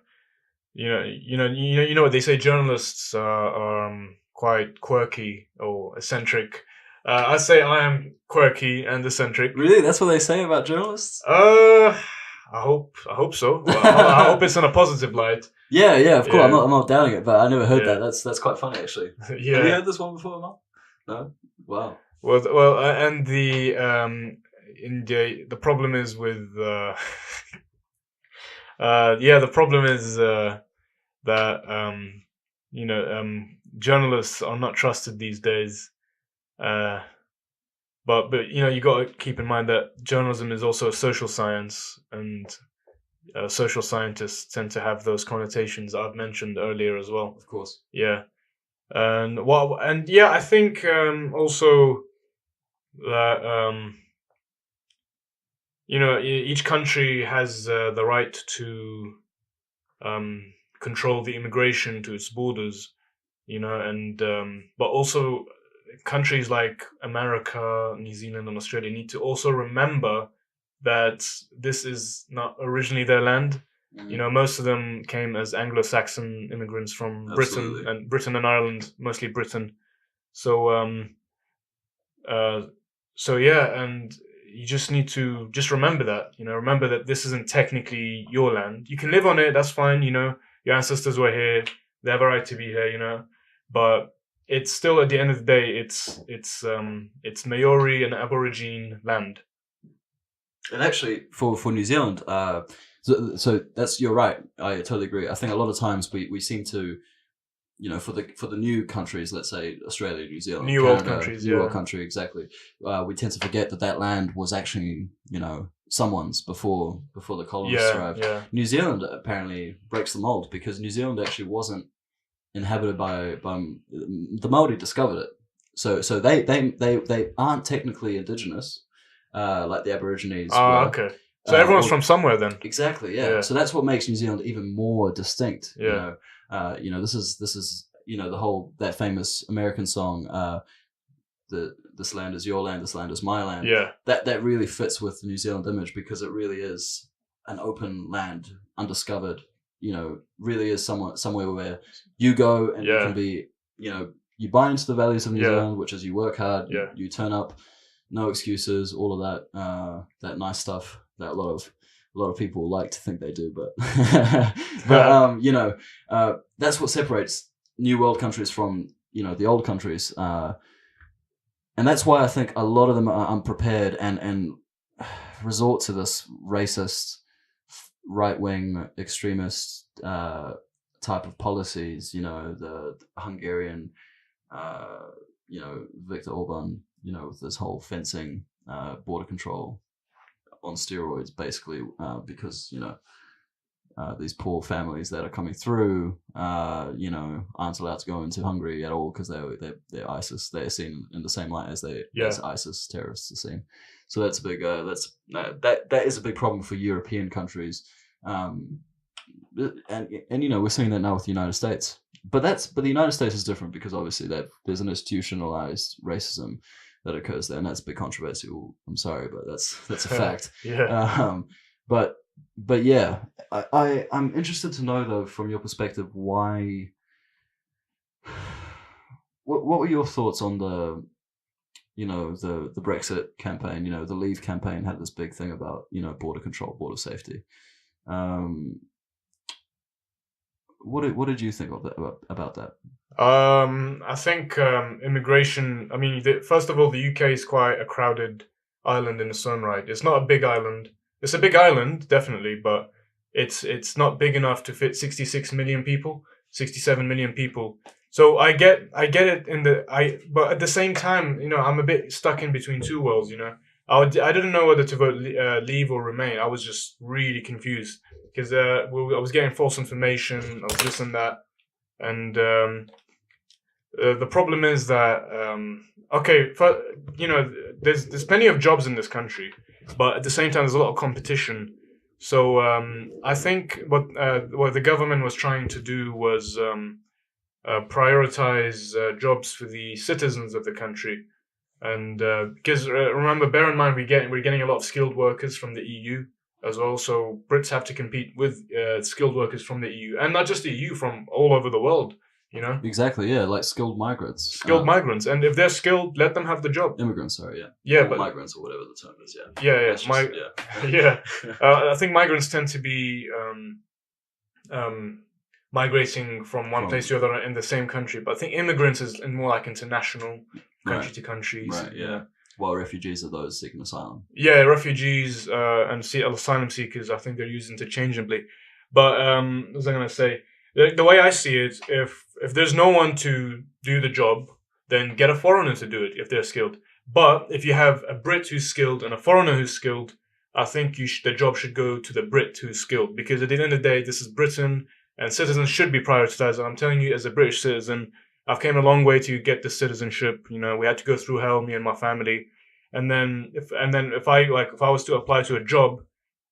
know what they say. Journalists are quite quirky or eccentric. I say I am quirky and eccentric. Really, that's what they say about journalists? I hope so. Well, I hope it's in a positive light. Yeah, of course. I'm not doubting it, but I never heard that. That's quite funny, actually. Have you heard this one before, Mal? No? Wow. Well, and the problem is with the problem is that journalists are not trusted these days. But you got to keep in mind that journalism is also a social science, and social scientists tend to have those connotations I've mentioned earlier as well. Of course. Yeah. I think also that each country has the right to control the immigration to its borders, and but also countries like America, New Zealand, and Australia need to also remember that this is not originally their land. Most of them came as Anglo-Saxon immigrants from Britain and Ireland, mostly Britain. So, yeah, and you just need to just remember that. Remember that this isn't technically your land. You can live on it. That's fine. Your ancestors were here. They have a right to be here. But it's still, at the end of the day, it's Maori and Aborigine land. And actually, for New Zealand, so that's, you're right. I totally agree. I think a lot of times we seem to, for the new countries, let's say Australia, New Zealand, New Canada, world countries, new world country, exactly. We tend to forget that land was actually, someone's before the colonists arrived. Yeah. New Zealand apparently breaks the mold, because New Zealand actually wasn't inhabited by the Maori discovered it. So they aren't technically indigenous, like the Aborigines were. Okay. So everyone's from somewhere then. Exactly, yeah. So that's what makes New Zealand even more distinct. Yeah. This is the whole, that famous American song, this land is your land, this land is my land. Yeah. That really fits with the New Zealand image, because it really is an open land, undiscovered. Really is somewhere where you go and you can be, you buy into the values of New Zealand, which is you work hard, you turn up, no excuses, all of that nice stuff that a lot of people like to think they do, but that's what separates new world countries from the old countries, and that's why I think a lot of them are unprepared and resort to this racist, right-wing, extremist type of policies. The Hungarian, Viktor Orban, with this whole fencing, border control on steroids, basically, because these poor families that are coming through, aren't allowed to go into Hungary at all, because they're ISIS. They're seen in the same light as ISIS terrorists are seen. So that's a big that is a big problem for European countries, and we're seeing that now with the United States. But the United States is different, because obviously there's an institutionalized racism that occurs there, and that's a bit controversial. I'm sorry, but that's a fact. But yeah, I'm interested to know, though, from your perspective, why. What were your thoughts on the Brexit campaign? The Leave campaign had this big thing about border control, border safety. What did you think of that, about that? I think immigration. I mean, first of all, the UK is quite a crowded island in its own right. It's not a big island. It's a big island, definitely, but it's not big enough to fit 66 million people, 67 million people. So I get it but at the same time, I'm a bit stuck in between two worlds. I didn't know whether to vote Leave or Remain. I was just really confused, because I was getting false information. I was this and that, and the problem is that there's plenty of jobs in this country, but at the same time there's a lot of competition. So I think what the government was trying to do was prioritize jobs for the citizens of the country, and because remember, bear in mind, we're getting a lot of skilled workers from the EU as well. So Brits have to compete with skilled workers from the EU, and not just the EU, from all over the world. Exactly, yeah, like skilled migrants. Migrants, and if they're skilled, let them have the job. Immigrants, sorry, yeah. Yeah, but migrants, or whatever the term is, yeah. I think migrants tend to be migrating from one place to the other in the same country, but I think immigrants is more like international, country to country. Right, yeah. While refugees are those seeking asylum. Yeah, refugees and asylum seekers, I think they're used interchangeably. But what was I going to say? The way I see it, if there's no one to do the job, then get a foreigner to do it if they're skilled. But if you have a Brit who's skilled and a foreigner who's skilled, I think the job should go to the Brit who's skilled, because at the end of the day, this is Britain, and citizens should be prioritized. And I'm telling you, as a British citizen, I've came a long way to get this citizenship. We had to go through hell, me and my family, and then if I was to apply to a job,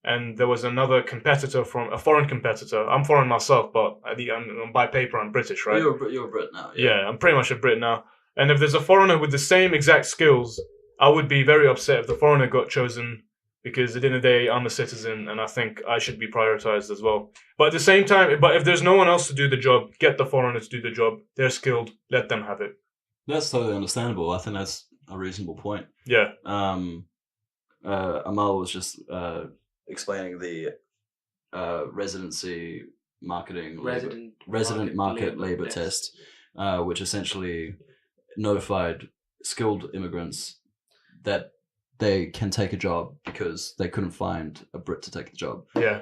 and there was another competitor from a foreign competitor. I'm foreign myself, but I'm by paper I'm British, right? You're a Brit now. Yeah, I'm pretty much a Brit now. And if there's a foreigner with the same exact skills, I would be very upset if the foreigner got chosen, because at the end of the day, I'm a citizen and I think I should be prioritized as well. But at the same time, if there's no one else to do the job, get the foreigner to do the job. They're skilled. Let them have it. That's totally understandable. I think that's a reasonable point. Yeah. Amal was just explaining the residency marketing resident market labor test, which essentially notified skilled immigrants that they can take a job because they couldn't find a Brit to take the job. Yeah.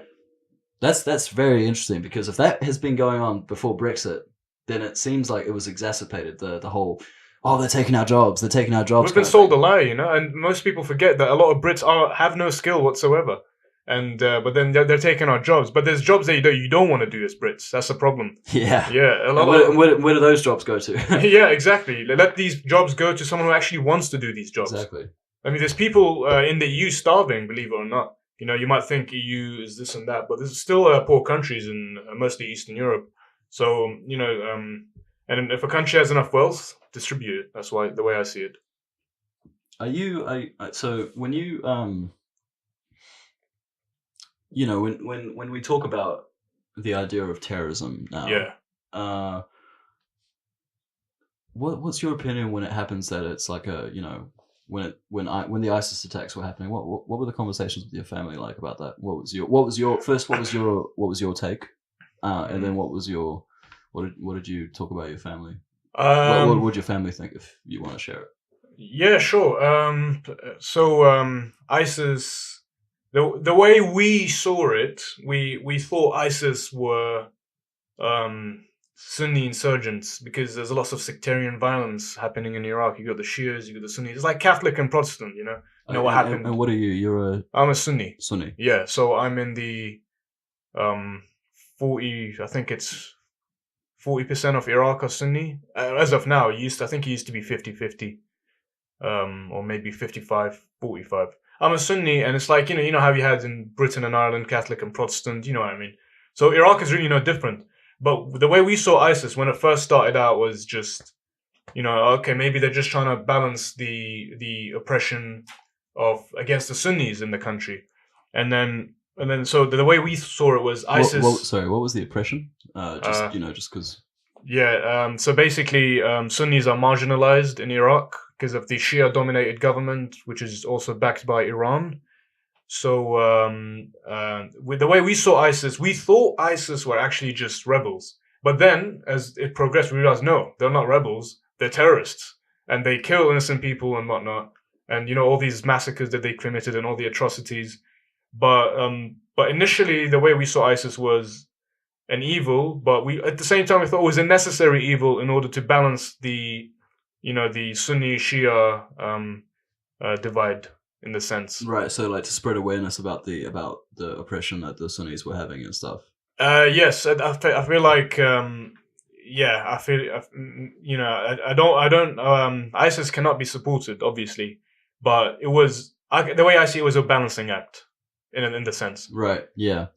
That's very interesting, because if that has been going on before Brexit, then it seems like it was exacerbated, the whole, oh, they're taking our jobs. We've been sold a lie, and most people forget that a lot of Brits have no skill whatsoever. And but then they're taking our jobs. But there's jobs that you don't want to do as Brits. That's the problem. Yeah. Yeah. Where do those jobs go to? Yeah, exactly. Let these jobs go to someone who actually wants to do these jobs. Exactly. I mean, there's people in the EU starving, believe it or not. You might think EU is this and that, but there's still poor countries in mostly Eastern Europe. So, and if a country has enough wealth, distribute it. That's the way I see it. So when you when we talk about the idea of terrorism now, yeah. What's your opinion when it happens that it's like when the ISIS attacks were happening? What were the conversations with your family like about that? What was your take, and then what did you talk about your family? What would your family think, if you want to share it? Yeah, sure. ISIS. The way we saw it, we thought ISIS were Sunni insurgents, because there's lots of sectarian violence happening in Iraq. You got the Shias, you got the Sunnis. It's like Catholic and Protestant, you know what happened. And what are you? I'm a Sunni. Sunni. Yeah, so I'm in the 40. I think it's 40% of Iraq are Sunni. As of now, I think it used to be 50-50, or maybe 55-45. I'm a Sunni, and it's like, you know how you had in Britain and Ireland, Catholic and Protestant, you know what I mean? So Iraq is really no different. But the way we saw ISIS when it first started out was just, okay, maybe they're just trying to balance the oppression against the Sunnis in the country. And then so the way we saw it was ISIS. Sorry, what was the oppression? Just because. Yeah, so basically, Sunnis are marginalized in Iraq because of the Shia-dominated government, which is also backed by Iran. So, with the way we saw ISIS, we thought ISIS were actually just rebels. But then, as it progressed, we realized, no, they're not rebels. They're terrorists. And they kill innocent people and whatnot. And, all these massacres that they committed and all the atrocities. But initially, the way we saw ISIS was an evil, but at the same time, we thought it was a necessary evil in order to balance the Sunni Shia divide, in the sense. Right. So, like, to spread awareness about the oppression that the Sunnis were having and stuff. Yes, I feel like I don't ISIS cannot be supported, obviously, but it was the way I see it was a balancing act in the sense. Right. Yeah.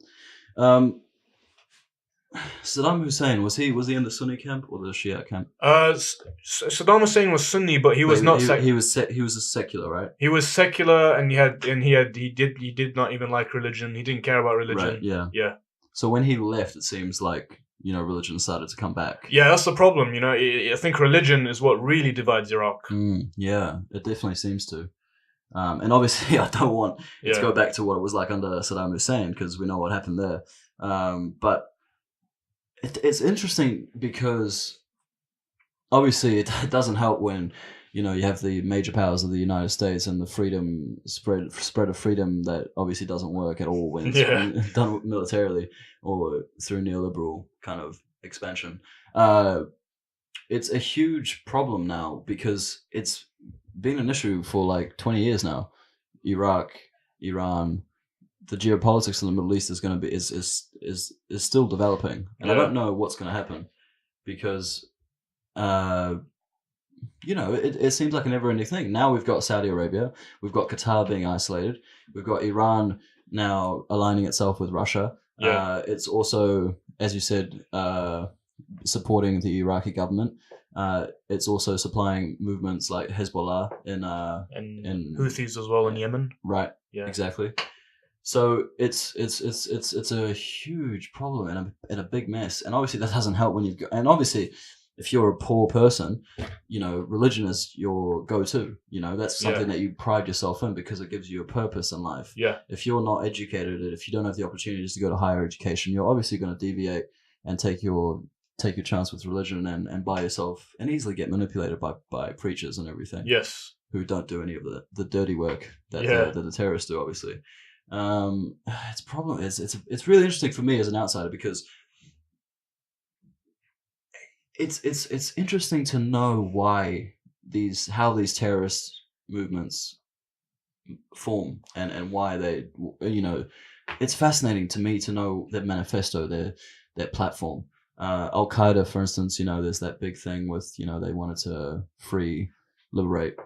Saddam Hussein, was he in the Sunni camp or the Shia camp? Saddam Hussein was Sunni, but he was not. He was a secular, right? He was secular, and he did not even like religion. He didn't care about religion. Right, yeah. Yeah. So when he left, it seems like religion started to come back. Yeah, that's the problem. I think religion is what really divides Iraq. Yeah, it definitely seems to. And obviously, I don't want it to go back to what it was like under Saddam Hussein, because we know what happened there. But it's interesting because obviously it doesn't help when you have the major powers of the United States and the freedom spread of freedom that obviously doesn't work at all when it's done militarily or through neoliberal kind of expansion. It's a huge problem now because it's been an issue for like 20 years now. Iraq, Iran, the geopolitics in the Middle East is still developing, and I don't know what's going to happen because it seems like a never-ending thing. Now we've got Saudi Arabia, we've got Qatar being isolated, we've got Iran now aligning itself with Russia. Yeah. It's also, as you said, supporting the Iraqi government. It's also supplying movements like Hezbollah in Houthis as well in Yemen. Right. Yeah. Exactly. So it's a huge problem and a big mess, and obviously that doesn't help when you've got, and obviously if you're a poor person, religion is your go-to. That's something that you pride yourself in because it gives you a purpose in life. Yeah. If you're not educated, if you don't have the opportunities to go to higher education, you're obviously going to deviate and take your chance with religion and buy yourself and easily get manipulated by preachers and everything. Yes. Who don't do any of the dirty work that the terrorists do, obviously. It's really interesting for me as an outsider because it's interesting to know how these terrorist movements form and why they it's fascinating to me to know their manifesto, their platform. Al Qaeda, for instance, there's that big thing with they wanted to liberate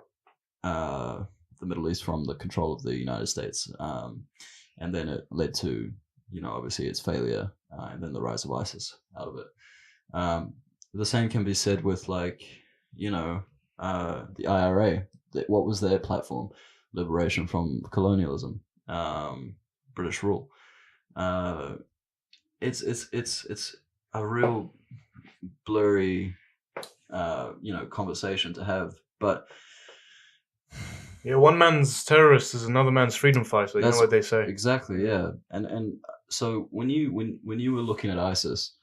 the Middle East from the control of the United States, and then it led to obviously its failure, and then the rise of ISIS out of it. The same can be said with the IRA. What was their platform? Liberation from colonialism, British rule. It's a real blurry, conversation to have, but yeah, one man's terrorist is another man's freedom fighter. You know what they say. Exactly, yeah. And so when you were looking at ISIS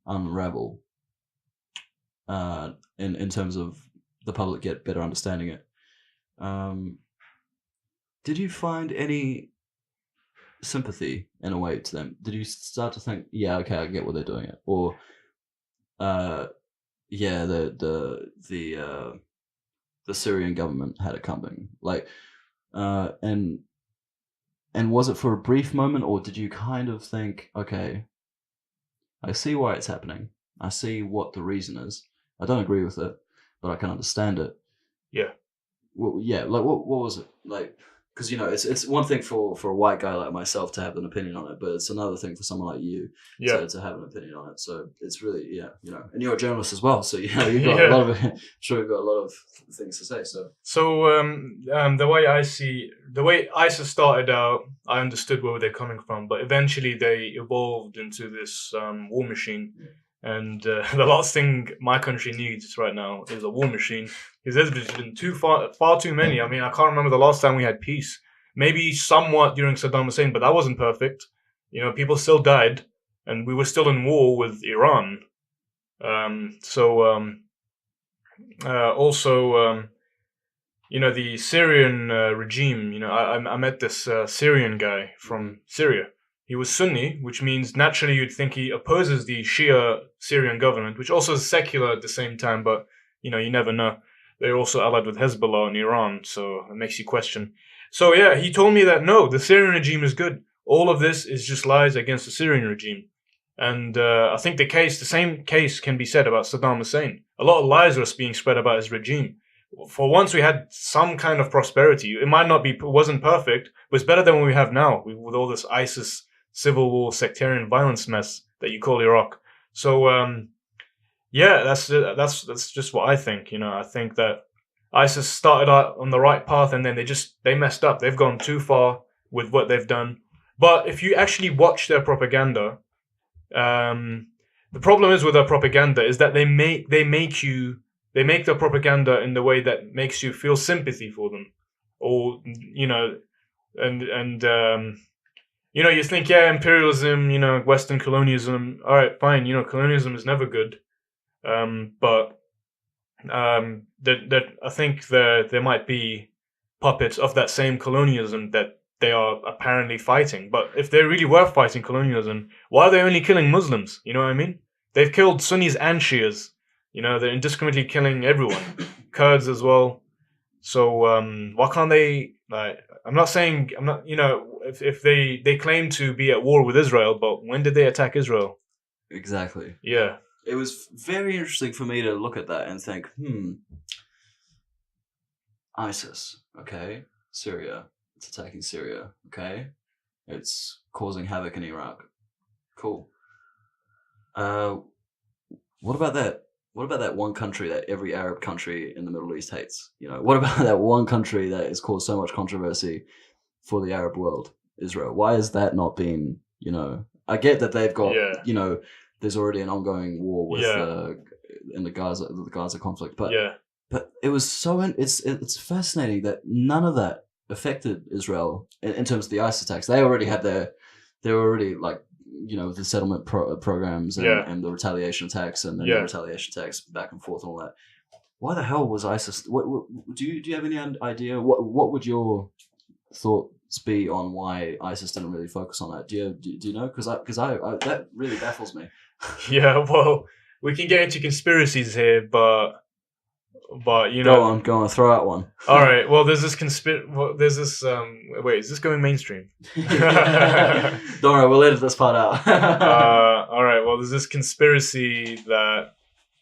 unravel, in terms of the public get better understanding it, did you find any sympathy in a way to them? Did you start to think, yeah, okay, I get what they're doing it, or yeah, the Syrian government had it coming, and was it for a brief moment, or did you kind of think, okay, I see why it's happening, I see what the reason is, I don't agree with it, but I can understand it. Yeah. Well, yeah, what was it like? Because it's one thing for a white guy like myself to have an opinion on it, but it's another thing for someone like you to have an opinion on it. So it's really and you're a journalist as well, so you've got a lot of sure you've got a lot of things to say. So the way ISIS started out, I understood where they're coming from, but eventually they evolved into this war machine. Yeah. And the last thing my country needs right now is a war machine, because there's been far too many. I mean, I can't remember the last time we had peace. Maybe somewhat during Saddam Hussein, but that wasn't perfect. People still died, and we were still in war with Iran. The Syrian regime. I met this Syrian guy from Syria. He was Sunni, which means naturally you'd think he opposes the Shia Syrian government, which also is secular at the same time, but, you never know. They're also allied with Hezbollah and Iran, so it makes you question. So, yeah, he told me that, no, the Syrian regime is good. All of this is just lies against the Syrian regime. And I think the same case can be said about Saddam Hussein. A lot of lies was being spread about his regime. For once, we had some kind of prosperity. It wasn't perfect, but it's better than what we have now, with all this ISIS civil war, sectarian violence mess that you call Iraq. So, that's just what I think. I think that ISIS started out on the right path, and then they messed up. They've gone too far with what they've done. But if you actually watch their propaganda, the problem is with their propaganda is that they make their propaganda in the way that makes you feel sympathy for them, or you think, yeah, imperialism, Western colonialism. All right, fine. Colonialism is never good. But I think there might be puppets of that same colonialism that they are apparently fighting. But if they really were fighting colonialism, why are they only killing Muslims? You know what I mean? They've killed Sunnis and Shias. They're indiscriminately killing everyone, Kurds as well. So why can't they? If they claim to be at war with Israel, but when did they attack Israel? Exactly. Yeah. It was very interesting for me to look at that and think, ISIS, okay, Syria, it's attacking Syria, okay, it's causing havoc in Iraq. Cool. What about that? What about that one country that every Arab country in the Middle East hates? What about that one country that has caused so much controversy for the Arab world, Israel? Why has that not been, I get that they've got, there's already an ongoing war with in the Gaza conflict, but it was it's fascinating that none of that affected Israel in terms of the ISIS attacks. They already had they were already like, the settlement programs and the retaliation attacks and then the retaliation attacks back and forth and all that. Why the hell was ISIS? What do you have any idea? What would your thoughts be on why ISIS didn't really focus on that? Do you know? Because I that really baffles me. Yeah, well, we can get into conspiracies here, but Go on, throw out one. All right. Well, there's this wait, is this going mainstream? Don't worry, we'll edit this part out. All right. Well, there's this conspiracy that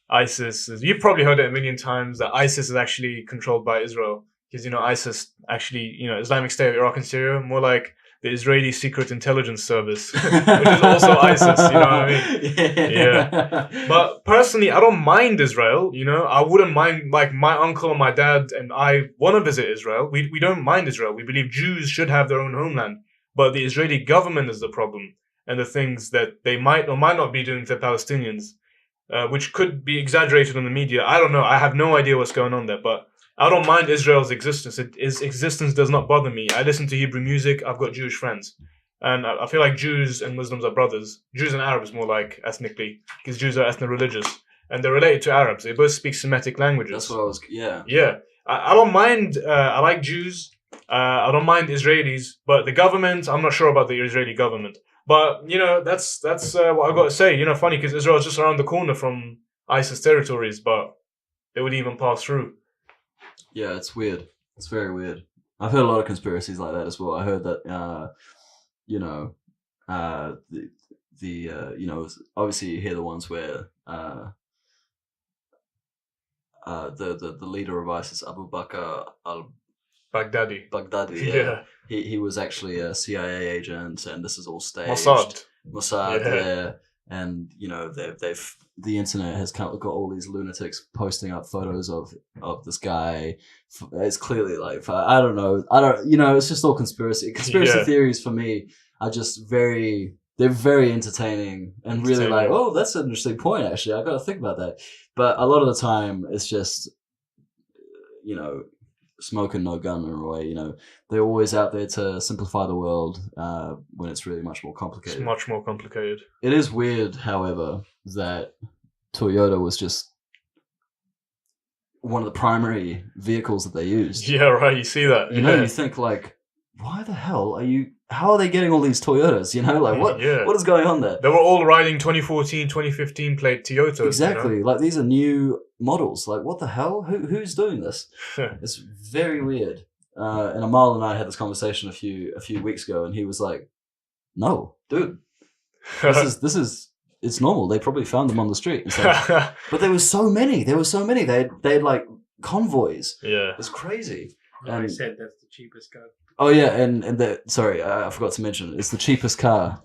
ISIS is. You've probably heard it a million times that ISIS is actually controlled by Israel because ISIS actually Islamic State of Iraq and Syria, more like the Israeli Secret Intelligence Service, which is also ISIS. You know what I mean? Yeah. But personally, I don't mind Israel. I wouldn't mind, like, my uncle and my dad and I want to visit Israel. We don't mind Israel. We believe Jews should have their own homeland. But the Israeli government is the problem, and the things that they might or might not be doing to Palestinians, which could be exaggerated in the media. I don't know. I have no idea what's going on there, but I don't mind Israel's existence. Its existence does not bother me. I listen to Hebrew music. I've got Jewish friends. And I feel like Jews and Muslims are brothers. Jews and Arabs more like ethnically, because Jews are ethno-religious. And they're related to Arabs. They both speak Semitic languages. That's what I was, yeah. Yeah. I don't mind, I like Jews. I don't mind Israelis. But the government, I'm not sure about the Israeli government. But, that's what I've got to say. Funny, because Israel is just around the corner from ISIS territories, but they would even pass through. Yeah, it's weird. It's very weird. I've heard a lot of conspiracies like that as well. I heard that, obviously you hear the ones where the leader of ISIS, Abu Bakr Baghdadi. Yeah. He was actually a CIA agent, and this is all staged. Mossad, yeah. And the internet has got all these lunatics posting up photos of this guy. It's clearly like, I don't know, it's just all conspiracy theories for me are just they're very entertaining and really like, oh, that's an interesting point, actually, I gotta think about that. But a lot of the time it's just smoke and no gun in a way. They're always out there to simplify the world when it's really much more complicated. It's much more complicated. It is weird, however, that Toyota was just one of the primary vehicles that they used. Yeah, right. You see that. You think like, why the hell how are they getting all these Toyotas? What is going on there? They were all riding 2014, 2015 plate Toyotas. Exactly. Like, these are new models. Like, what the hell? Who's doing this? It's very weird. And Amal and I had this conversation a few weeks ago, and he was like, "No, dude, this is it's normal. They probably found them on the street." But there were so many. They had like convoys. Yeah, it's crazy. I said that's the cheapest car. Oh yeah, and sorry, I forgot to mention, it's the cheapest car,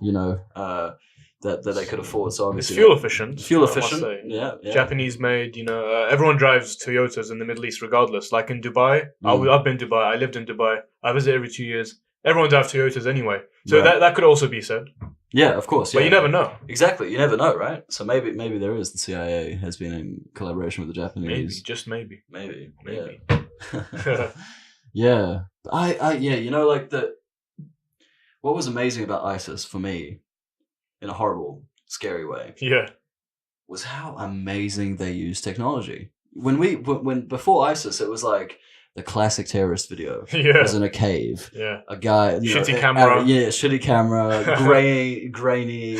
that they could afford. So obviously it's fuel efficient. Fuel efficient. Yeah. Japanese made. Everyone drives Toyotas in the Middle East regardless. Like in Dubai, I've been to Dubai. I lived in Dubai. I visit every 2 years. Everyone drives Toyotas anyway. So that could also be said. Yeah, of course. Yeah. But you never know. Exactly, you never know, right? So maybe there is, the CIA has been in collaboration with the Japanese. Maybe, just maybe. Maybe. Yeah. Yeah. What was amazing about ISIS for me, in a horrible, scary way, was how amazing they use technology. When before ISIS, it was like the classic terrorist video. Yeah. Was in a cave. Yeah. A guy. Shitty camera. Shitty camera. grainy.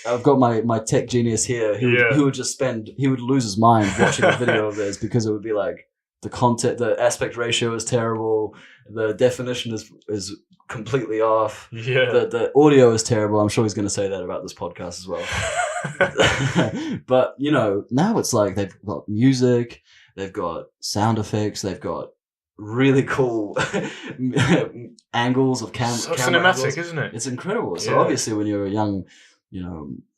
I've got my tech genius here. He would lose his mind watching a video of this, because it would be like, the content, the aspect ratio is terrible. The definition is completely off. Yeah. The audio is terrible. I'm sure he's going to say that about this podcast as well. But now it's like they've got music, they've got sound effects, they've got really cool angles of So camera cinematic, angles. isn't it? It's incredible. So Yeah. obviously, when you're a young,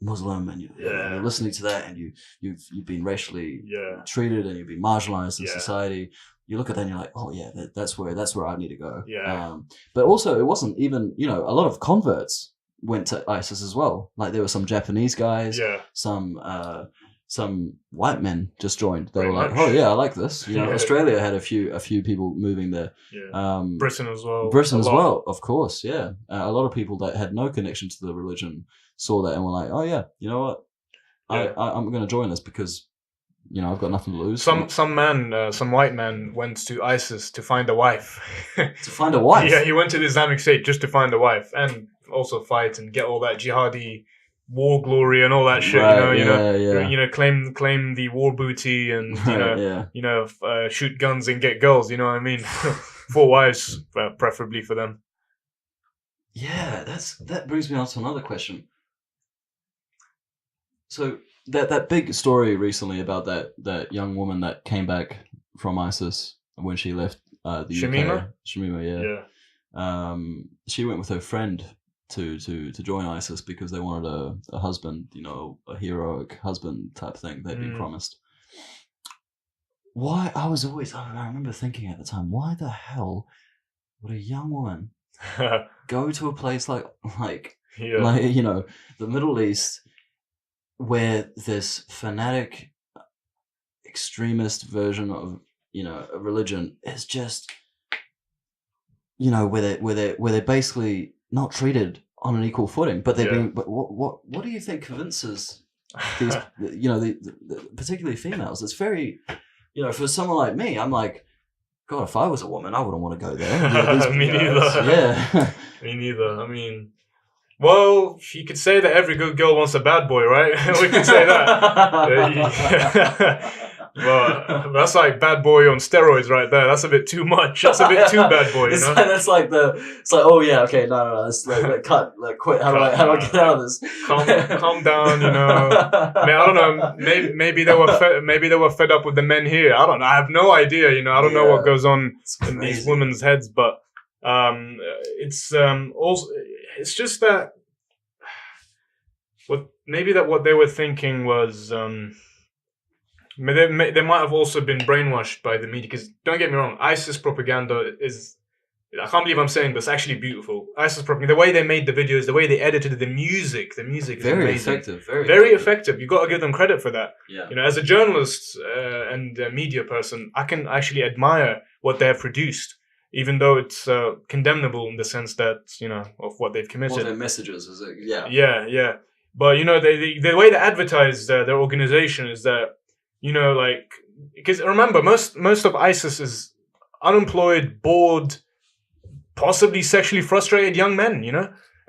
Muslim, and Yeah. you're listening to that, and you've been racially Yeah. treated, and you've been marginalized in Yeah. society, you look at that and you're like, oh yeah, that's where I need to go. Yeah. But also, it wasn't even, a lot of converts went to ISIS as well. Like there were some Japanese guys, Yeah. some white men just joined. They Pretty were like, much. oh yeah, I like this. Yeah. Australia had a few people moving there. Yeah. Britain as well. Britain A as lot. well, of course, yeah. A lot of people that had no connection to the religion saw that and were like, oh yeah, you know what? Yeah. I'm going to join this because, I've got nothing to lose. Some white man went to ISIS to find a wife. To find a wife? Yeah, he went to the Islamic State just to find a wife and also fight and get all that jihadi war glory and all that shit. Right, Claim the war booty and yeah. shoot guns and get girls. You know what I mean? 4 wives, preferably for them. Yeah, that brings me on to another question. So that big story recently about that young woman that came back from ISIS when she left the UK. Shamima, yeah. Yeah. She went with her friend to join ISIS because they wanted a husband, a heroic husband type thing they'd been promised. Why? I remember thinking at the time, why the hell would a young woman go to a place like the Middle East, where this fanatic, extremist version of a religion is just where they're basically not treated on an equal footing, but they're being. But what do you think convinces these particularly females? It's very for someone like me, I'm like, God, if I was a woman, I wouldn't want to go there. Me neither. Yeah. Me neither. I mean, well, you could say that every good girl wants a bad boy, right? We could say that. But that's like bad boy on steroids right there. That's a bit too much. That's a bit too bad boy, It's like oh yeah, okay, no, let's cut, quit. How do I get out of this? Calm down, I mean, I don't know. Maybe they were fed up with the men here. I don't know. I have no idea. I don't know what goes on in these women's heads, but it's also it's just that what they were thinking was. They might have also been brainwashed by the media, because don't get me wrong, ISIS propaganda is, I can't believe I'm saying this, actually beautiful. ISIS propaganda, the way they made the videos, the way they edited the music is very amazing. Effective, very effective. You've got to give them credit for that. Yeah. As a journalist and a media person, I can actually admire what they have produced, even though it's condemnable in the sense that, of what they've committed. What their messages is it? Yeah. Yeah. But, the way they advertise their organization is that, because remember, most of ISIS is unemployed, bored, possibly sexually frustrated young men,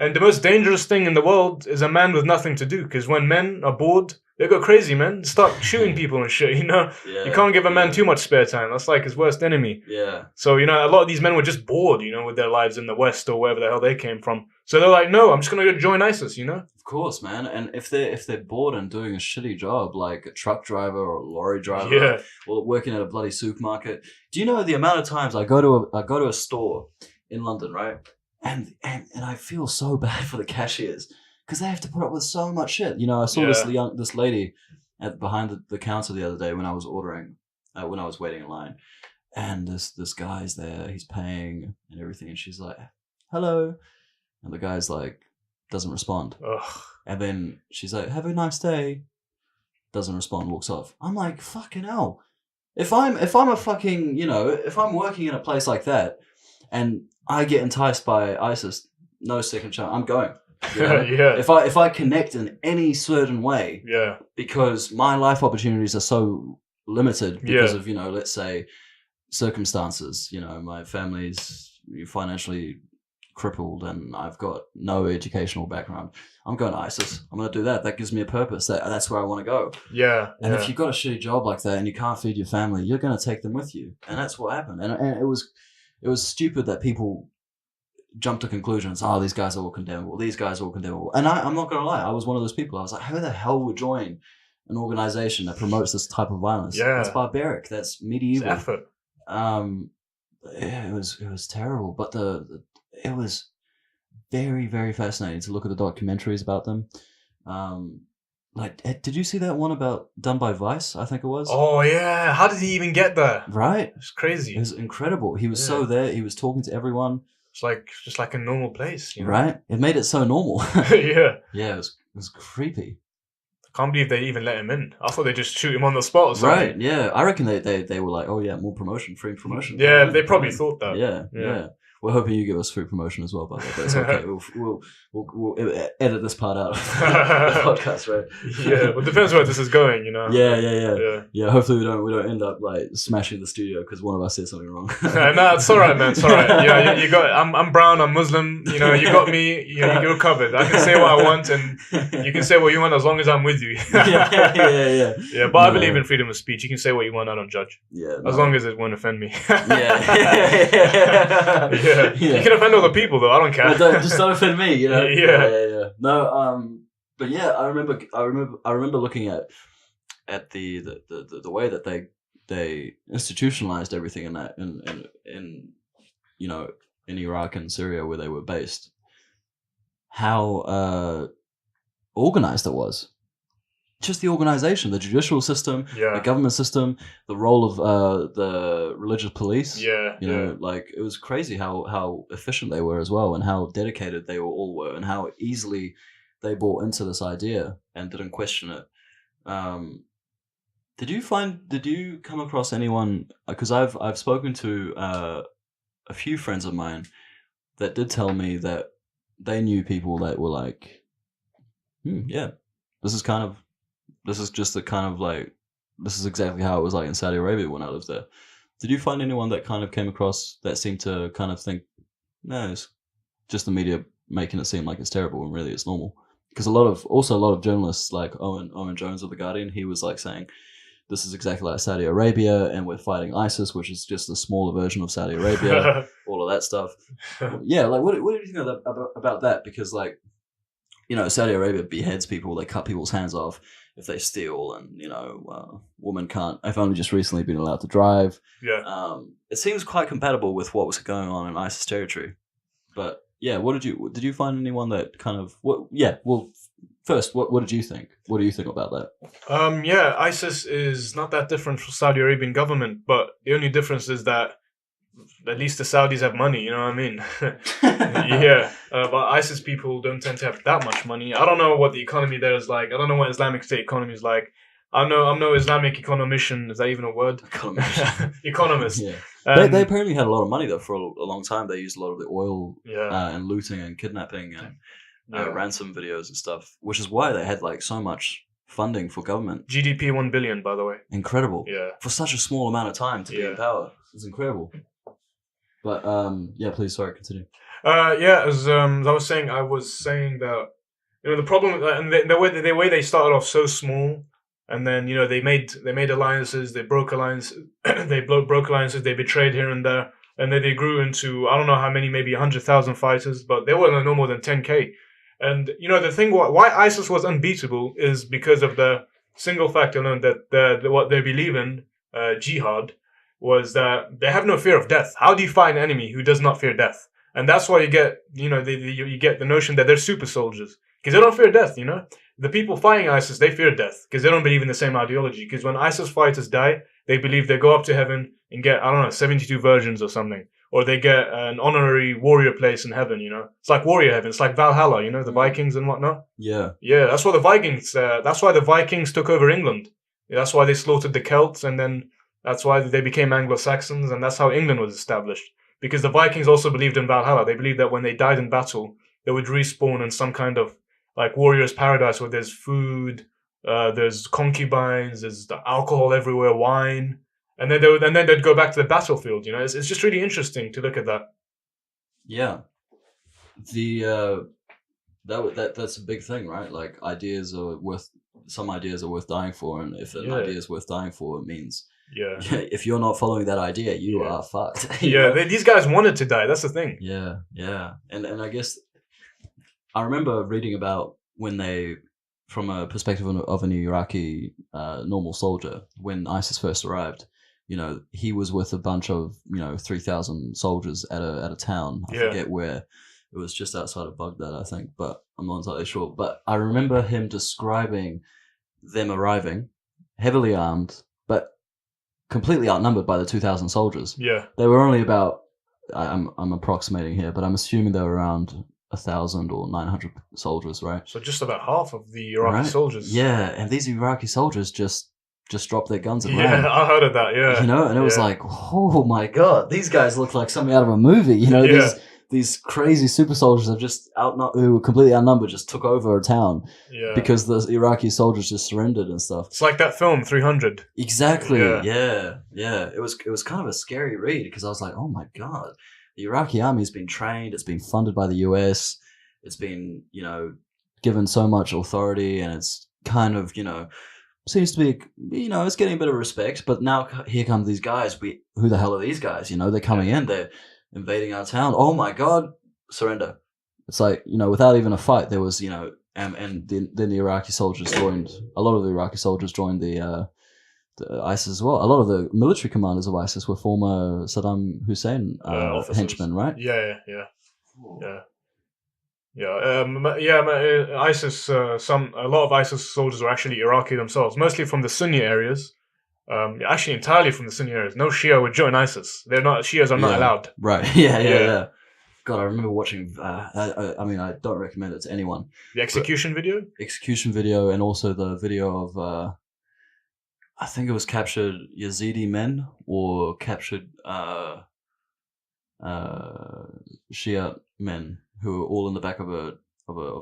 And the most dangerous thing in the world is a man with nothing to do, because when men are bored, they go crazy, man. Start shooting people and shit, Yeah, You can't give a man too much spare time. That's like his worst enemy. Yeah. So, a lot of these men were just bored, with their lives in the West or wherever the hell they came from. So they're like, no, I'm just going to go join ISIS, Of course, man. And if they're bored and doing a shitty job, like a truck driver or a lorry driver, or working at a bloody supermarket, do you know the amount of times I go to a store in London, right? And I feel so bad for the cashiers because they have to put up with so much shit. I saw this lady behind the counter the other day when I was ordering, when I was waiting in line, and this guy's there, he's paying and everything, and she's like, "Hello," and the guy's like, doesn't respond. Ugh. And then she's like, "Have a nice day," doesn't respond, walks off. I'm like, fucking hell. If I'm a fucking, if I'm working in a place like that and I get enticed by ISIS, no second chance, I'm going. Yeah. If I connect in any certain way, because my life opportunities are so limited because of, let's say circumstances, my family's financially crippled and I've got no educational background, I'm going to ISIS. I'm going to do that. That gives me a purpose. That's where I want to go. Yeah. And if you've got a shitty job like that and you can't feed your family, you're going to take them with you. And that's what happened. And it was stupid that people jump to conclusions. Oh, these guys are all condemnable. These guys are all condemnable. And I'm not going to lie. I was one of those people. I was like, who the hell would join an organization that promotes this type of violence? Yeah. That's barbaric. That's medieval. It's effort. it was terrible. But it was very, very fascinating to look at the documentaries about them. Like, did you see that one done by Vice? I think it was. Oh yeah, how did he even get there? Right, It's crazy. it was incredible. He was Yeah. so there. He was talking to everyone. It's like just like a normal place, you know? Right, it made it so normal. Yeah. Yeah, it was creepy. I can't believe they even let him in. I thought they'd just shoot him on the spot or something. Right, yeah. I reckon they were like, oh yeah, more promotion, free promotion. Yeah, they probably thought that. Yeah, yeah. We're hoping you give us free promotion as well, by the way. But it's okay. We'll edit this part out of the podcast, right? Yeah, well, it depends where this is going, you know. Yeah. Hopefully we don't end up like smashing the studio because one of us said something wrong. No, it's all right, man. It's all right. Yeah, you got. I'm brown. I'm Muslim. You know, you got me. You're covered. I can say what I want, and you can say what you want as long as I'm with you. Yeah. Yeah, but I believe in freedom of speech. You can say what you want. I don't judge. Yeah. As long as it won't offend me. Yeah. Yeah. You can offend other people though. I don't care. Just don't offend me, you know. Yeah. No, but yeah, I remember looking at the way that they institutionalized everything in that in you know, in Iraq and Syria where they were based. How organized it was. Just the organization, the judicial system, the government system, the role of the religious police. Yeah. You know, like it was crazy how efficient they were as well, and how dedicated they all were, and how easily they bought into this idea and didn't question it. Did you come across anyone? Because I've spoken to a few friends of mine that did tell me that they knew people that were like, yeah, this is just the kind of like, this is exactly how it was like in Saudi Arabia when I lived there. Did you find anyone that kind of came across that seemed to kind of think, no, it's just the media making it seem like it's terrible and really it's normal? Because a lot of journalists like Owen Jones of The Guardian, he was like saying, this is exactly like Saudi Arabia and we're fighting ISIS, which is just a smaller version of Saudi Arabia, all of that stuff. Yeah, like what do you think about that? Because like, you know, Saudi Arabia beheads people, they cut people's hands off if they steal, and you know, women can't. I've only just recently been allowed to drive. Yeah. It seems quite compatible with what was going on in ISIS territory. But yeah, did you find anyone that kind of first, what did you think? What do you think about that? Yeah, ISIS is not that different from Saudi Arabian government, but the only difference is that at least the Saudis have money, you know what I mean? Yeah, but ISIS people don't tend to have that much money. I don't know what the economy there is like. I don't know what Islamic State economy is like. I'm no Islamic economician. Is that even a word? Economist. Yeah. They apparently had a lot of money though for a long time. They used a lot of the oil and looting and kidnapping and ransom videos and stuff, which is why they had like so much funding for government. GDP 1 billion, by the way. Incredible. Yeah. For such a small amount of time to be in power. It's incredible. But please, sorry, continue. As I was saying that, you know, the problem, and the way they started off so small, and then, you know, they made alliances, they broke alliances, broke alliances, they betrayed here and there, and then they grew into, I don't know how many, maybe 100,000 fighters, but they were no more than 10K. And, you know, the thing, why ISIS was unbeatable is because of the single fact alone that what they believe in, jihad, was that they have no fear of death. How do you fight an enemy who does not fear death? And that's why you get, you know, you get the notion that they're super soldiers. Because they don't fear death, you know? The people fighting ISIS, they fear death. Because they don't believe in the same ideology. Because when ISIS fighters die, they believe they go up to heaven and get, I don't know, 72 virgins or something. Or they get an honorary warrior place in heaven, you know? It's like warrior heaven. It's like Valhalla, you know, the Vikings and whatnot. Yeah. Yeah, that's what that's why the Vikings took over England. That's why they slaughtered the Celts, and then that's why they became Anglo-Saxons, and that's how England was established. Because the Vikings also believed in Valhalla. They believed that when they died in battle, they would respawn in some kind of like warrior's paradise where there's food, there's concubines, there's alcohol everywhere, wine, and then they'd go back to the battlefield. You know, it's just really interesting to look at that. Yeah, that's a big thing, right? Like some ideas are worth dying for, and if an idea is worth dying for, it means if you're not following that idea, you are fucked. These guys wanted to die. That's the thing. Yeah, and I guess I remember reading about when they, from a perspective of an Iraqi normal soldier, when ISIS first arrived, he was with a bunch of 3,000 soldiers at a town. I Yeah. forget where. It was just outside of Baghdad, I think, but I'm not entirely sure. But I remember him describing them arriving, heavily armed, but completely outnumbered by the 2,000 soldiers. Yeah. They were only about, I'm approximating here, but I'm assuming they were around 1,000 or 900 soldiers, right? So just about half of the Iraqi soldiers. Yeah, and these Iraqi soldiers just dropped their guns and Yeah, ran. I heard of that, yeah. And it was like, oh my god, these guys look like something out of a movie. These crazy super soldiers who were completely outnumbered just took over a town because the Iraqi soldiers just surrendered and stuff. It's like that film 300. Exactly. Yeah. It was kind of a scary read because I was like, oh my god, the Iraqi army's been trained, it's been funded by the US, it's been given so much authority, and it's kind of seems to be it's getting a bit of respect. But now here come these guys. Who the hell are these guys? They're coming in. They're invading our town. Oh my god, surrender. It's like, without even a fight, there was, and then the Iraqi soldiers joined, a lot of the Iraqi soldiers joined the ISIS as well. A lot of the military commanders of ISIS were former Saddam Hussein henchmen, right? Yeah. ISIS, a lot of ISIS soldiers were actually Iraqi themselves, mostly from the Sunni areas. Actually, entirely from the Sunni areas. No Shia would join ISIS. Shias are not allowed. Right. Yeah. God, I remember watching. I don't recommend it to anyone. The execution video, and also the video of I think it was captured Yazidi men or captured Shia men who were all in the back of a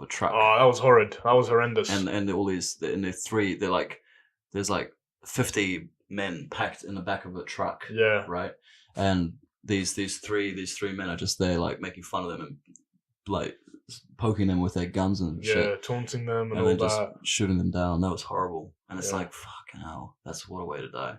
truck. Oh, that was horrid. That was horrendous. And all these, and there's like 50 men packed in the back of a truck. Yeah. Right. And these three men are just there, like making fun of them and like poking them with their guns and shit. Yeah, taunting them and all then that. just shooting them down. That was horrible. And it's like, fucking hell, that's what a way to die.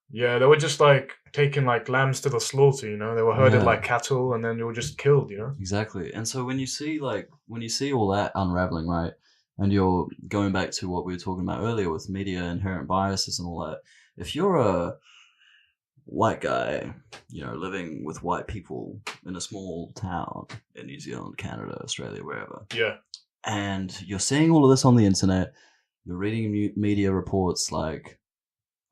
Yeah, they were just like taking like lambs to the slaughter, They were herded like cattle, and then they were just killed, Exactly. And so when you see all that unraveling, right, and you're going back to what we were talking about earlier with media inherent biases and all that, if you're a white guy, living with white people in a small town in New Zealand, Canada, Australia, wherever, and you're seeing all of this on the internet, you're reading media reports like,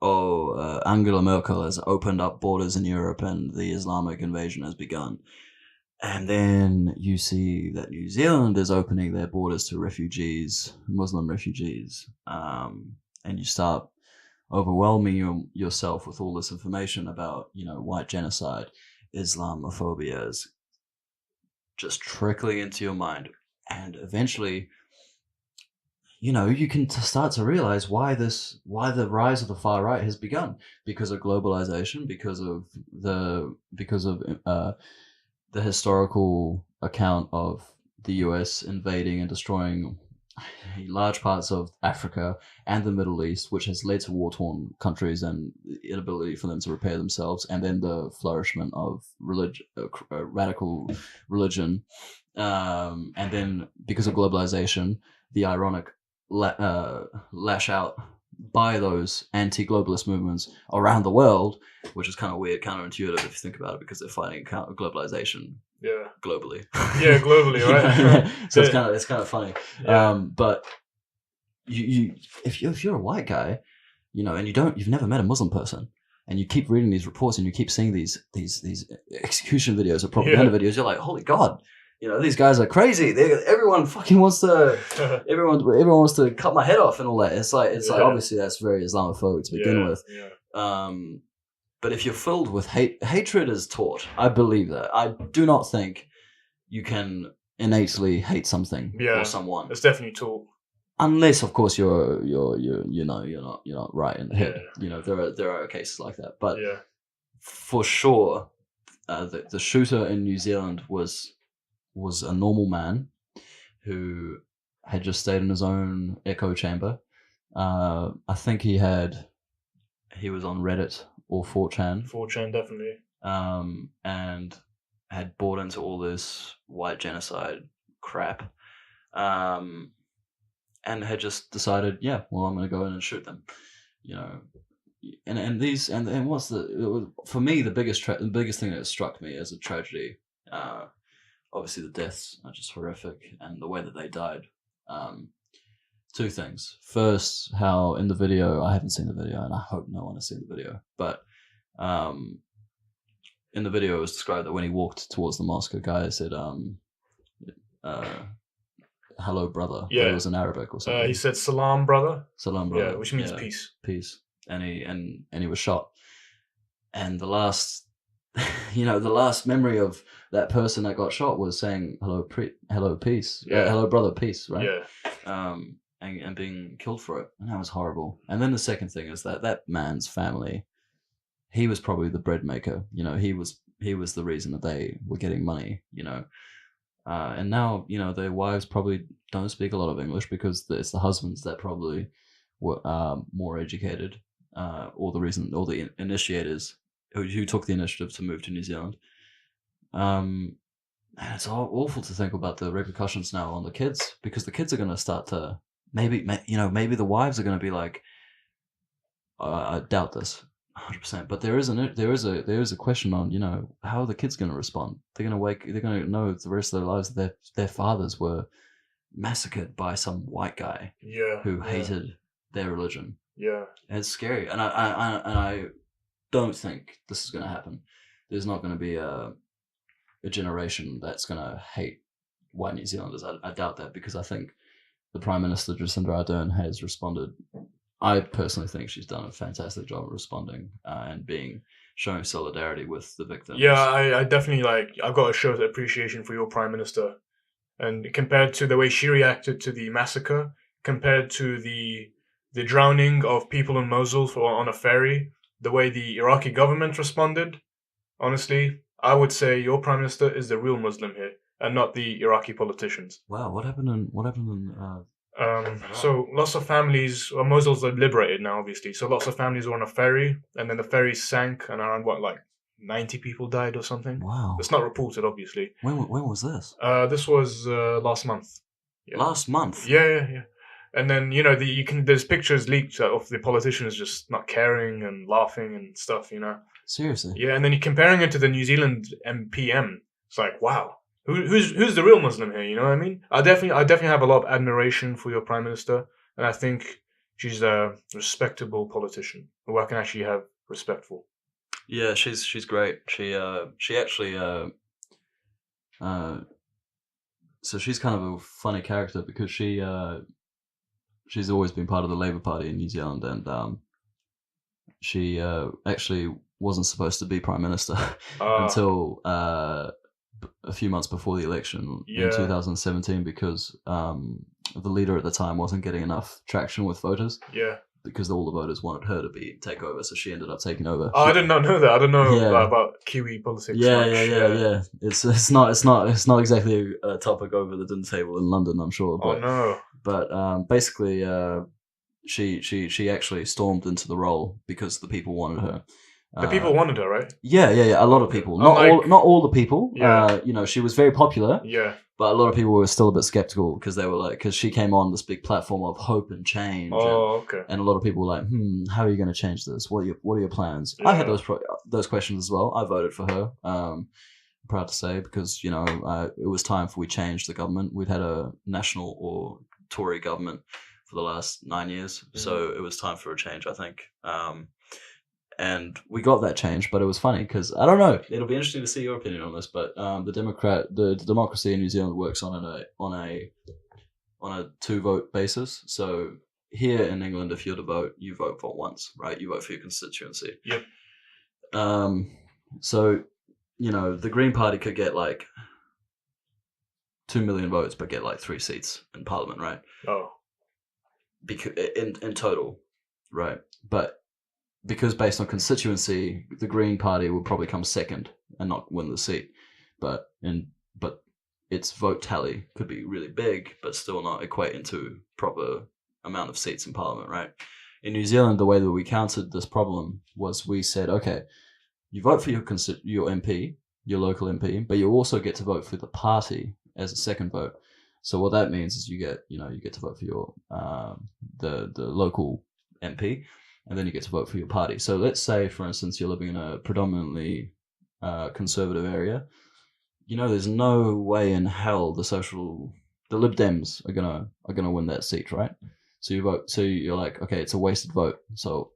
Angela Merkel has opened up borders in Europe and the Islamic invasion has begun. And then you see that New Zealand is opening their borders to Muslim refugees. And you start overwhelming yourself with all this information about, white genocide, Islamophobia is just trickling into your mind. And eventually, you can start to realize why the rise of the far right has begun, because of globalization, because of the historical account of the US invading and destroying large parts of Africa and the Middle East, which has led to war-torn countries and the inability for them to repair themselves, and then the flourishment of radical religion, and then because of globalization, the ironic lash out by those anti-globalist movements around the world, which is kind of weird, counterintuitive if you think about it, because they're fighting globalization globally. Yeah, globally, right? So it's kind of funny. But if you're a white guy, and you've never met a Muslim person, and you keep reading these reports and you keep seeing these execution videos or propaganda videos, you're like, holy God. These guys are crazy. Everyone fucking wants to. Everyone wants to cut my head off and all that. It's like obviously that's very Islamophobic to begin with. But if you're filled with hatred is taught. I believe that. I do not think you can innately hate something or someone. It's definitely taught. Unless, of course, you're not right in the head. There are cases like that. But for sure, the shooter in New Zealand was a normal man who had just stayed in his own echo chamber. I think he was on Reddit or 4chan. 4chan, definitely. And had bought into all this white genocide crap. And had just decided, I'm going to go in and shoot them. and what's for me the biggest thing that struck me as a tragedy. Obviously, the deaths are just horrific, and the way that they died. Two things. First, how in the video, I haven't seen the video, and I hope no one has seen the video, but in the video, it was described that when he walked towards the mosque, a guy said, "Hello, brother." Yeah. But it was in Arabic or something. He said "Salam, brother." Salam, brother. Yeah, which means peace. Peace. And he was shot. And the last, the last memory of that person that got shot was saying hello, peace. Yeah. Hello, brother, peace. Right. Yeah. And being killed for it, and that was horrible. And then the second thing is that man's family, he was probably the bread maker. He was the reason that they were getting money. And now their wives probably don't speak a lot of English because it's the husbands that probably were more educated, or the initiators who took the initiative to move to New Zealand. And it's awful to think about the repercussions now on the kids, because the kids are going to start to maybe the wives are going to be like, I doubt this 100%, but there is a question on how are the kids going to respond. They're going to know the rest of their lives that their fathers were massacred by some white guy who hated their religion. And it's scary, and I don't think this is going to happen. There's not going to be a generation that's going to hate white New Zealanders. I doubt that, because I think the Prime Minister Jacinda Ardern has responded. I personally think she's done a fantastic job of responding and showing solidarity with the victims. Yeah, I definitely I've got to show appreciation for your Prime Minister, and compared to the way she reacted to the massacre, compared to the drowning of people in Mosul on a ferry, the way the Iraqi government responded, honestly, I would say your Prime Minister is the real Muslim here, and not the Iraqi politicians. Wow, what happened in so lots of families, Mosul's liberated now, obviously. So lots of families were on a ferry, and then the ferry sank, and around 90 people died or something. Wow, it's not reported, obviously. When was this? This was last month. Yeah. Last month. Yeah. And then there's pictures leaked of the politicians just not caring and laughing and stuff. Seriously. Yeah, and then you're comparing it to the New Zealand MPM. It's like, wow. Who's the real Muslim here? You know what I mean? I definitely have a lot of admiration for your Prime Minister, and I think she's a respectable politician who I can actually have respect for. Yeah, she's great. She actually so she's kind of a funny character, because she's always been part of the Labour Party in New Zealand, and she actually wasn't supposed to be Prime Minister until a few months before the election in 2017, because the leader at the time wasn't getting enough traction with voters. Yeah. Because all the voters wanted her to take over, so she ended up taking over. Oh, I did not know that. I don't know about Kiwi politics. Yeah. It's not exactly a topic over the dinner table in London, I'm sure. But, oh no. But basically, she actually stormed into the role because the people wanted her. The people wanted her, right? Yeah. A lot of people. Not all the people. Yeah. She was very popular. Yeah. But a lot of people were still a bit skeptical, because they were because she came on this big platform of hope and change. Oh, okay. And a lot of people were like, how are you going to change this? What are your plans? Yeah. I had those questions as well. I voted for her. I'm proud to say, because it was time for we changed the government. We'd had a national or Tory government for the last 9 years, so it was time for a change, I think. And we got that change, but it was funny because I don't know. It'll be interesting to see your opinion on this, but the democracy in New Zealand works on a 2-vote basis. So here in England, if you're to vote, you vote for once, right? You vote for your constituency. Yep. So the Green Party could get 2 million votes, but get 3 seats in Parliament, right? Oh. Because in total, right? But because based on constituency, the Green Party will probably come second and not win the seat. But its vote tally could be really big, but still not equate into proper amount of seats in Parliament, right? In New Zealand, the way that we countered this problem was we said, okay, you vote for your MP, your local MP, but you also get to vote for the party as a second vote. So what that means is you get to vote for your the local MP. and then you get to vote for your party. So let's say, for instance, you're living in a predominantly conservative area. There's no way in hell the Lib Dems are gonna win that seat, right? So you vote. So you're like, okay, it's a wasted vote. So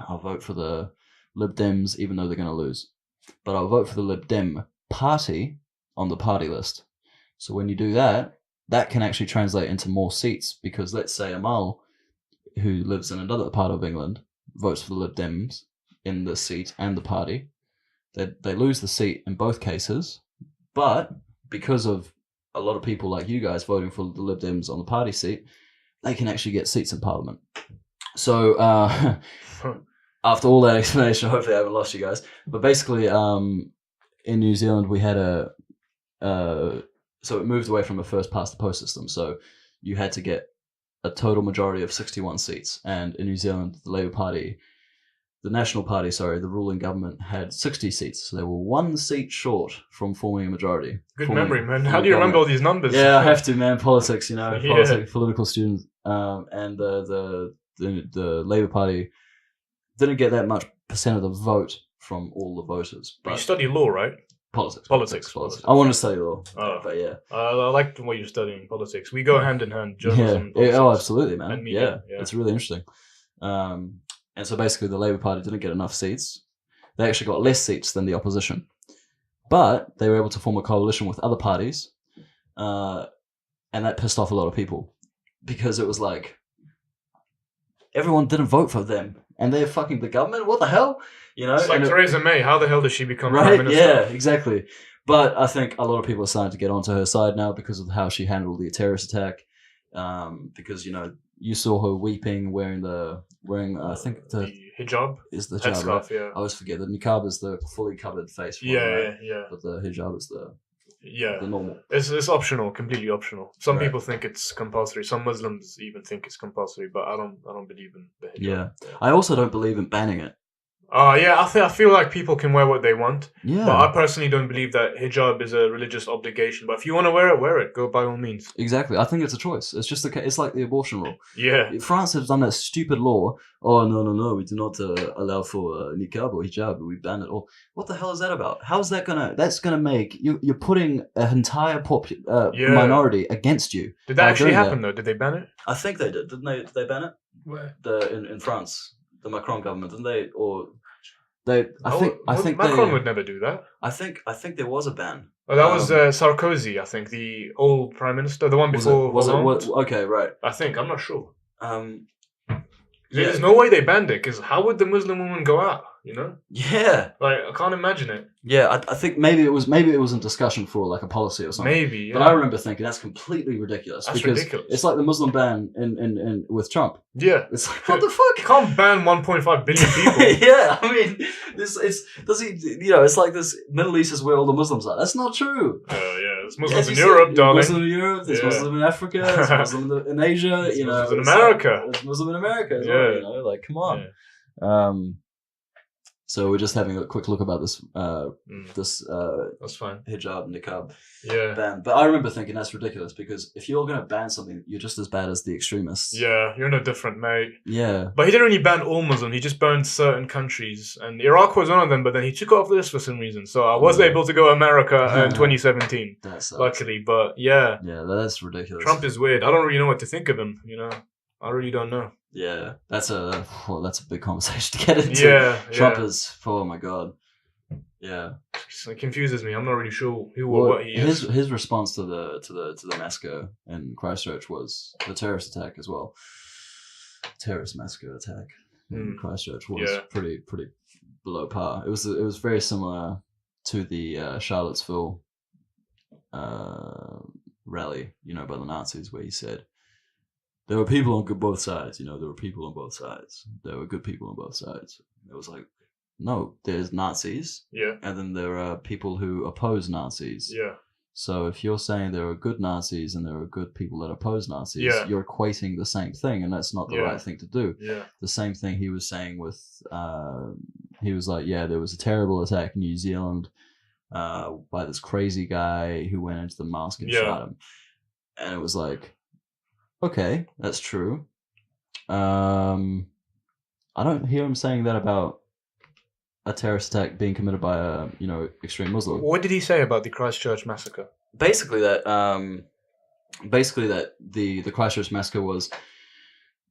I'll vote for the Lib Dems, even though they're gonna lose. But I'll vote for the Lib Dem party on the party list. So when you do that, that can actually translate into more seats, because let's say Amal, who lives in another part of England, votes for the Lib Dems in the seat and the party. They lose the seat in both cases, but because of a lot of people like you guys voting for the Lib Dems on the party seat, they can actually get seats in Parliament. So after all that explanation, hopefully I haven't lost you guys. But basically, in New Zealand, we had so it moved away from a first past the post system. So you had to get a total majority of 61 seats. And in New Zealand, the National Party, the ruling government had 60 seats. So they were 1 seat short from forming a majority. Good memory, man. How do you remember all these numbers? Yeah, I have to, man. Politics, Yeah. political student. And the Labour Party didn't get that much percent of the vote from all the voters. But But you study law, right? Politics. I wanted to study law, Oh. but yeah. I like the way you're studying politics. We go hand in hand, journalism. Yeah. Oh, politics, absolutely, man. and media, yeah. It's really interesting. And so basically, the Labour Party didn't get enough seats. They actually got less seats than the opposition, but they were able to form a coalition with other parties, and that pissed off a lot of people, because it was like everyone didn't vote for them, and they're fucking the government. What the hell, It's like Theresa May. How the hell does she become right? prime minister? Yeah, exactly. But I think a lot of people are starting to get onto her side now because of how she handled the terrorist attack. Because you saw her weeping, wearing I think the hijab is the hijab. Right? headscarf. Yeah. I always forget the niqab is the fully covered face. One, Yeah, right? yeah. But the hijab is the normal. It's optional, completely optional. Some Right. people think it's compulsory. Some Muslims even think it's compulsory, but I don't believe in the hijab. Yeah. I also don't believe in banning it. I feel like people can wear what they want. Yeah. But I personally don't believe that hijab is a religious obligation. But if you want to wear it. Go by all means. Exactly. I think it's a choice. It's just it's like the abortion law. Yeah. France has done that stupid law. Oh, no, we do not allow for niqab or hijab. We ban it all. What the hell is that about? How is that that's gonna make you're putting an entire minority against you? Did that actually happen though? Did they ban it? I think they did. Didn't they? Did they ban it? Where? In France, the Macron government, didn't they? Or they? I think Macron would never do that. I think there was a ban. Oh, that was Sarkozy, I think, the old prime minister, the one before Hollande. Okay, right. I think, I'm not sure. Yeah. There's no way they banned it, because how would the Muslim woman go out? Yeah. Like, I can't imagine it. Yeah, I think maybe it was in discussion for like a policy or something. Maybe, yeah. But I remember thinking that's completely ridiculous. That's because ridiculous. It's like the Muslim ban in with Trump. Yeah. It's like, what the fuck? You can't ban 1.5 billion people. Yeah, I mean, it's like this Middle East is where all the Muslims are. That's not true. Yeah, there's Muslims in Europe, darling. There's Muslim in Europe, there's Muslim in Africa, there's Muslim in Asia, There's Muslims in America. There's Muslim in America as well, like, come on. Yeah. So we're just having a quick look about this That's fine. hijab, niqab Yeah. ban. But I remember thinking that's ridiculous, because if you're going to ban something, you're just as bad as the extremists. Yeah, you're no different, mate. Yeah. But he didn't really ban all Muslims. He just banned certain countries. And Iraq was one of them, but then he took it off the list for some reason. So I was able to go to America in 2017. Luckily, but yeah. Yeah, that's ridiculous. Trump is weird. I don't really know what to think of him, I really don't know. Yeah, that's a big conversation to get into. Yeah, Trump is, oh my god. Yeah. It confuses me. I'm not really sure who or what he is. His response to the massacre in Christchurch was the terrorist attack as well. Terrorist massacre attack in Christchurch was pretty below par. It was very similar to the Charlottesville rally, by the Nazis, where he said there were people on both sides. There were people on both sides. There were good people on both sides. It was like, no, there's Nazis. Yeah. And then there are people who oppose Nazis. Yeah. So if you're saying there are good Nazis and there are good people that oppose Nazis, you're equating the same thing, and that's not the right thing to do. Yeah. The same thing he was saying with, he was like, there was a terrible attack in New Zealand by this crazy guy who went into the mosque and shot him. And it was like, okay, that's true. I don't hear him saying that about a terrorist attack being committed by a extreme Muslim. What did he say about the Christchurch massacre? Basically that the Christchurch massacre was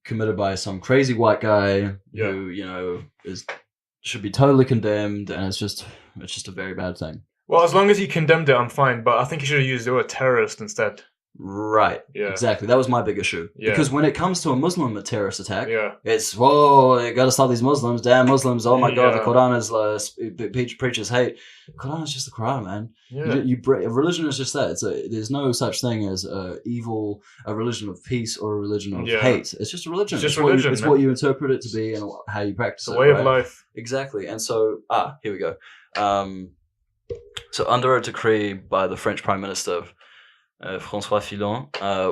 committed by some crazy white guy who should be totally condemned, and it's just a very bad thing. Well, as long as he condemned it, I'm fine. But I think he should have used the word terrorist instead. Right. Yeah. Exactly. That was my big issue. Yeah. Because when it comes to a Muslim terrorist attack, Yeah. it's, whoa, you got to stop these Muslims. Damn Muslims. Oh my God, the Yeah. Quran is preaches hate. The Quran is just the Quran, man. Yeah. Religion is just that. There's no such thing as a religion of peace or a religion of hate. It's just a religion. It's just religion. It's what you interpret it to be and how you practice it. It's a way of life. Exactly. And so, here we go. So under a decree by the French Prime Minister, François Fillon,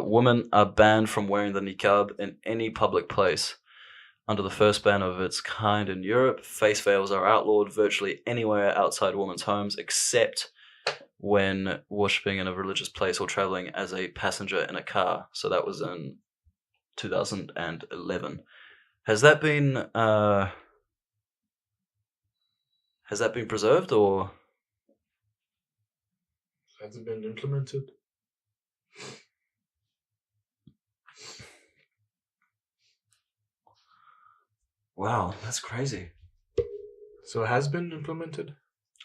women are banned from wearing the niqab in any public place. Under the first ban of its kind in Europe, face veils are outlawed virtually anywhere outside women's homes except when worshipping in a religious place or traveling as a passenger in a car. So that was in 2011. Has that been preserved, or Has it been implemented? wow, that's crazy. So it has been implemented?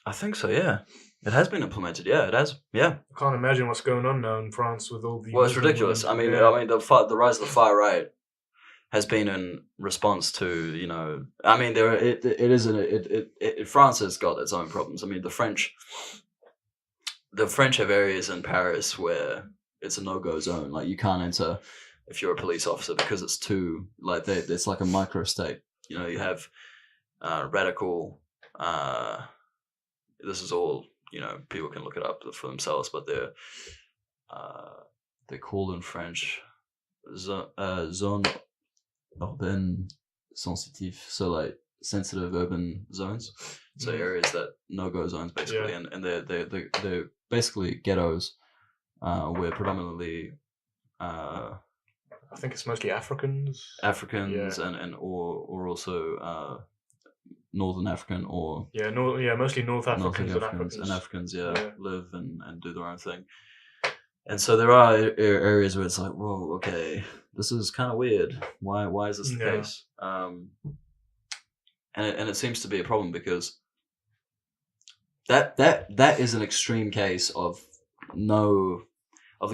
I think so, yeah. It has been implemented, yeah, it has, yeah. I can't imagine what's going on now in France with all the... Well, it's ridiculous. I mean, the rise of the far right has been in response to, I mean, France has got its own problems. I mean, the French have areas in Paris where it's a no-go zone. Like, you can't enter if you're a police officer because it's too, like, it's like a micro-state. You have radical, this is all, people can look it up for themselves, but they're called in French zone urbaine sensitive, so like sensitive urban zones, so areas that no-go zones basically, and they're basically ghettos, where predominantly I think it's mostly Africans. and or also Northern African or mostly North Africans and Africans live and do their own thing. And so there are areas where it's like, whoa, okay, this is kind of weird. Why is this the case? And it seems to be a problem because that is an extreme case of the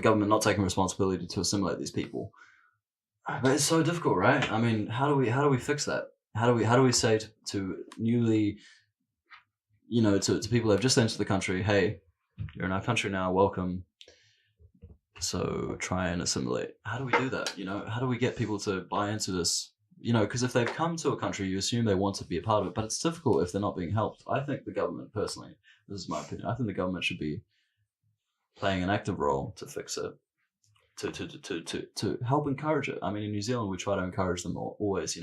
government not taking responsibility to assimilate these people. But it's so difficult, right? I mean, how do we fix that? How do we say to newly, to people that have just entered the country, hey, you're in our country now, welcome. So try and assimilate. How do we do that? How do we get people to buy into this? Because if they've come to a country, you assume they want to be a part of it, but it's difficult if they're not being helped. I think the government, personally, this is my opinion, I think the government should be playing an active role to fix it, to help encourage it. I mean, in New Zealand, we try to encourage them always.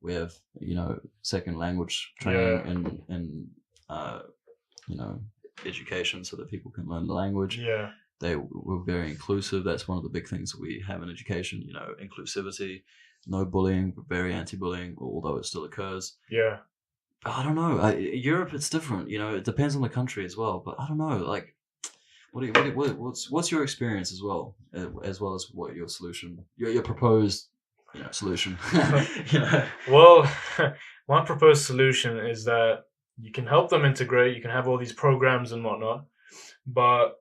We have second language training in education so that people can learn the language. Yeah. They were very inclusive. That's one of the big things that we have in education, inclusivity, no bullying, very anti-bullying, although it still occurs. Yeah. I don't know. Europe, it's different. It depends on the country as well. But I don't know. Like, what's your experience as well as what your solution, your proposed solution? Well, my proposed solution is that you can help them integrate. You can have all these programs and whatnot, but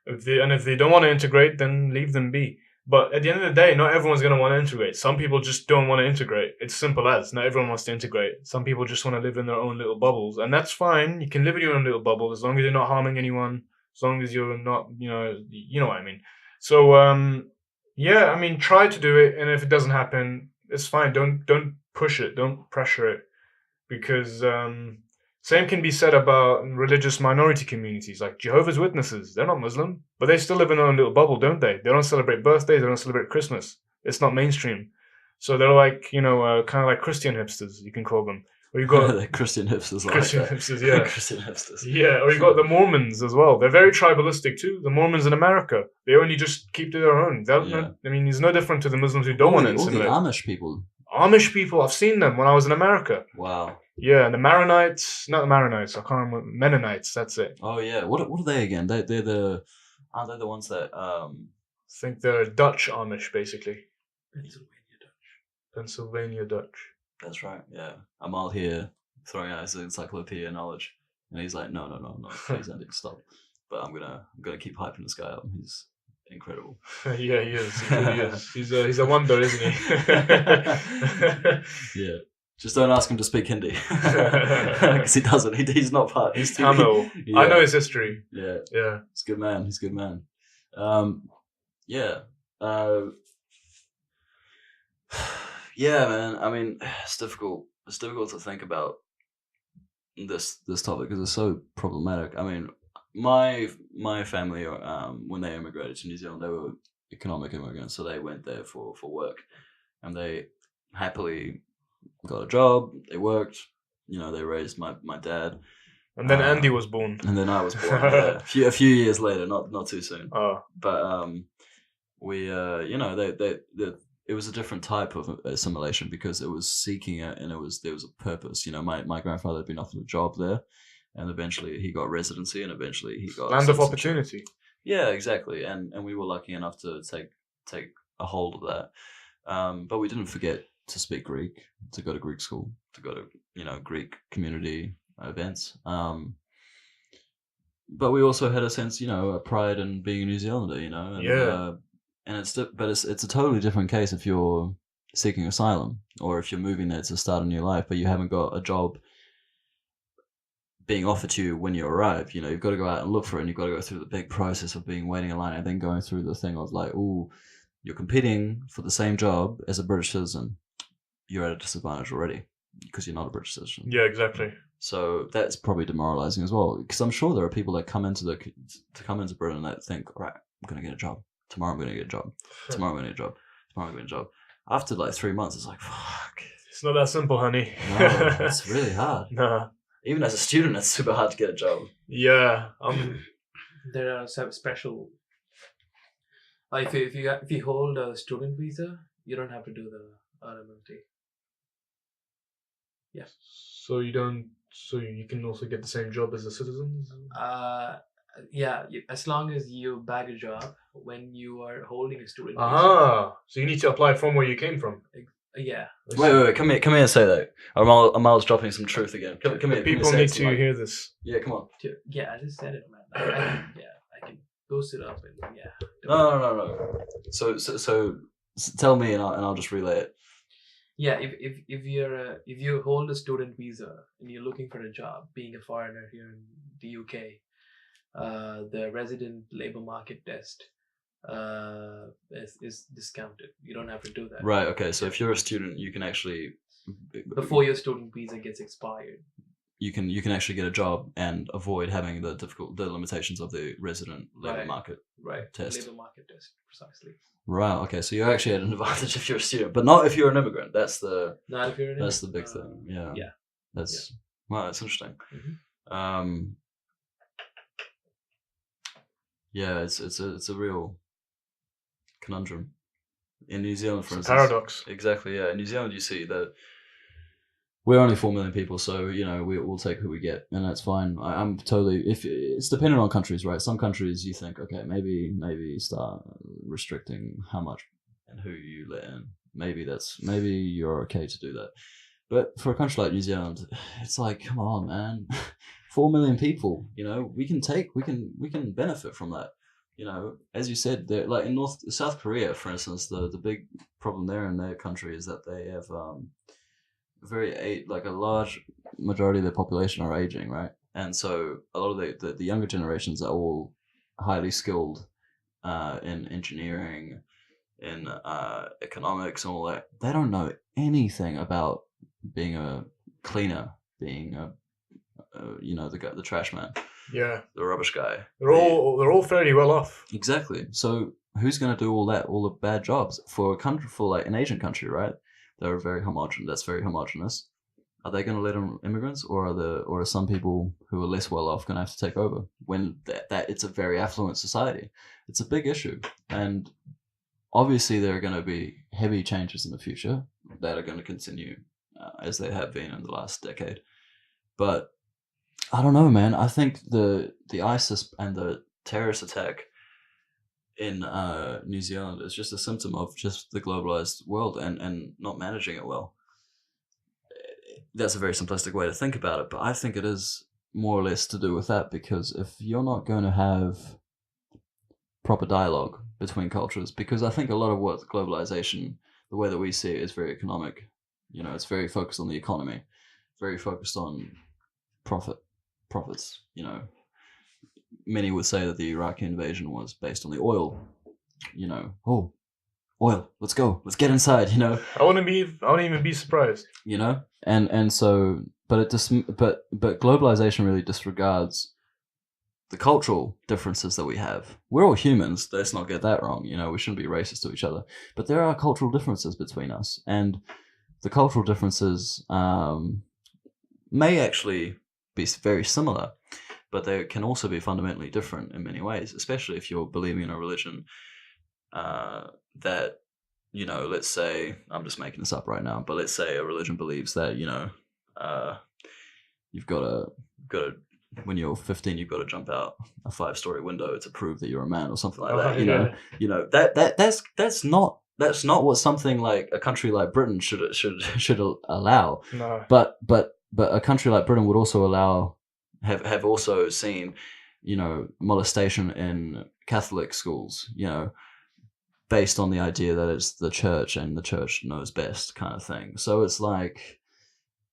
if they don't want to integrate, then leave them be. But at the end of the day, not everyone's going to want to integrate. Some people just don't want to integrate. It's simple as. Not everyone wants to integrate. Some people just want to live in their own little bubbles. And that's fine. You can live in your own little bubble as long as you're not harming anyone, as long as you're not, you know what I mean. So, try to do it. And if it doesn't happen, it's fine. Don't push it. Don't pressure it. Because same can be said about religious minority communities, like Jehovah's Witnesses. They're not Muslim, but they still live in their own little bubble, don't they? They don't celebrate birthdays. They don't celebrate Christmas. It's not mainstream. So they're like, kind of like Christian hipsters, you can call them. Or you got Christian hipsters, hipsters, yeah. Christian hipsters. Yeah, or you got the Mormons as well. They're very tribalistic too. The Mormons in America, they only just keep to their own. I mean, it's no different to the Muslims who don't want to assimilate. All the Amish people. Amish people, I've seen them when I was in America. Wow. Yeah, and the Maronites, not the Maronites, I can't remember, Mennonites, that's it. Oh yeah. What are they again? They're the aren't they the ones that I think they're Dutch Amish, basically. Pennsylvania Dutch. Pennsylvania Dutch. That's right. Yeah. Amal here throwing out his encyclopedia knowledge, and he's like, no, please, Andy, stop. But I'm gonna keep hyping this guy up. He's incredible. Yeah, he is. He really is. He's a wonder, isn't he? Yeah. Just don't ask him to speak Hindi because he doesn't. He's not part. He's Tamil. Yeah. I know his history. Yeah. Yeah. He's a good man. He's a good man. Yeah. Yeah, man. I mean, it's difficult. It's difficult to think about this topic because it's so problematic. I mean, my family, when they immigrated to New Zealand, they were economic immigrants, so they went there for work, and they happily got a job. They worked. You know, they raised my dad. And then Andy was born. And then I was born. Yeah. A few years later, not too soon. Oh. But we you know, they it was a different type of assimilation because it was seeking it, and there was a purpose. You know, my grandfather had been offered a job there, and eventually he got residency, and eventually he got land of opportunity. Yeah, exactly. And we were lucky enough to take a hold of that. But we didn't forget to speak Greek, to go to Greek school, to go to, you know, Greek community events. But we also had a sense, you know, a pride in being a New Zealander, you know. And, Yeah. And it's a totally different case if you're seeking asylum or if you're moving there to start a new life, but you haven't got a job being offered to you when you arrive. You know, you've got to go out and look for it, and you've got to go through the big process of being waiting in line and then going through the thing of like, oh, you're competing for the same job as a British citizen. You're at a disadvantage already because you're not a British citizen. Yeah, exactly. So that's probably demoralizing as well, because I'm sure there are people that come into Britain that think, all right, I'm going to get a job. Tomorrow I'm going to get a job. Tomorrow I'm going to get a job. Tomorrow I'm going to get a job. After like 3 months, it's like, fuck. It's not that simple, honey. No, it's really hard. Nah. Even as a student, it's super hard to get a job. Yeah. There are some special. If you hold a student visa, you don't have to do the RMLT. Yeah. So you don't. So you can also get the same job as the citizens. Yeah. As long as you bag a job when you are holding a student visa. Ah. So you need to apply from where you came from. Yeah. Wait, come here and say that. Amal's dropping some truth again. Come here. People need to hear this. Yeah, come on. Yeah, I just said it, man. I can post it up and yeah. No. So tell me and I'll just relay it. Yeah, if you hold a student visa and you're looking for a job, being a foreigner here in the UK, the resident labor market test is discounted. You don't have to do that. Right. Okay. So if you're a student, you can actually before your student visa gets expired, you can actually get a job and avoid having the limitations of the resident labor market test. Labor market test, precisely. Right. Okay. So you're actually at an advantage if you're a student, but not if you're an immigrant. That's the big thing. Yeah. Yeah. Wow. That's interesting. Mm-hmm. Yeah. It's a real conundrum in New Zealand, for It's instance. a paradox. Exactly. Yeah. In New Zealand, you see that we're only 4 million people, so you know we'll take who we get, and that's fine. I'm totally. If it's dependent on countries, right? Some countries you think, okay, maybe start restricting how much and who you let in. Maybe you're okay to do that, but for a country like New Zealand, it's like, come on, man, 4 million people. You know, we can benefit from that. You know, as you said, like in South Korea, for instance, the big problem there in their country is that they have a large majority of their population are aging, right? And so a lot of the younger generations are all highly skilled in engineering, in economics, and all that. They don't know anything about being a cleaner, being the trash man. Yeah, the rubbish guy. They're all fairly well off. Exactly. So who's going to do all the bad jobs for a country, for like an Asian country, right? They're very homogenous. That's very homogenous. Are they going to let in immigrants, or are some people who are less well off going to have to take over? When that it's a very affluent society, it's a big issue, and obviously there are going to be heavy changes in the future. that are going to continue as they have been in the last decade. But I don't know, man. I think the ISIS and the terrorist attack in New Zealand is just a symptom of just the globalized world and not managing it well. That's a very simplistic way to think about it, but I think it is more or less to do with that, because if you're not going to have proper dialogue between cultures, because I think a lot of what globalization, the way that we see it, is very economic. It's very focused on the economy, very focused on profits. Many would say that the Iraqi invasion was based on the oil. Oh, oil, let's go, let's get inside. I wouldn't even be surprised. And so, but globalization really disregards the cultural differences that we have. We're all humans. Let's not get that wrong. We shouldn't be racist to each other. But there are cultural differences between us, and the cultural differences may actually be very similar, but they can also be fundamentally different in many ways, especially if you're believing in a religion that, let's say, I'm just making this up right now, but let's say a religion believes that, you've got to, when you're 15, you've got to jump out a 5-story window to prove that you're a man or something like that. That's not what something like a country like Britain should allow. No. But a country like Britain would also have also seen, molestation in Catholic schools, based on the idea that it's the church and the church knows best kind of thing. So it's like,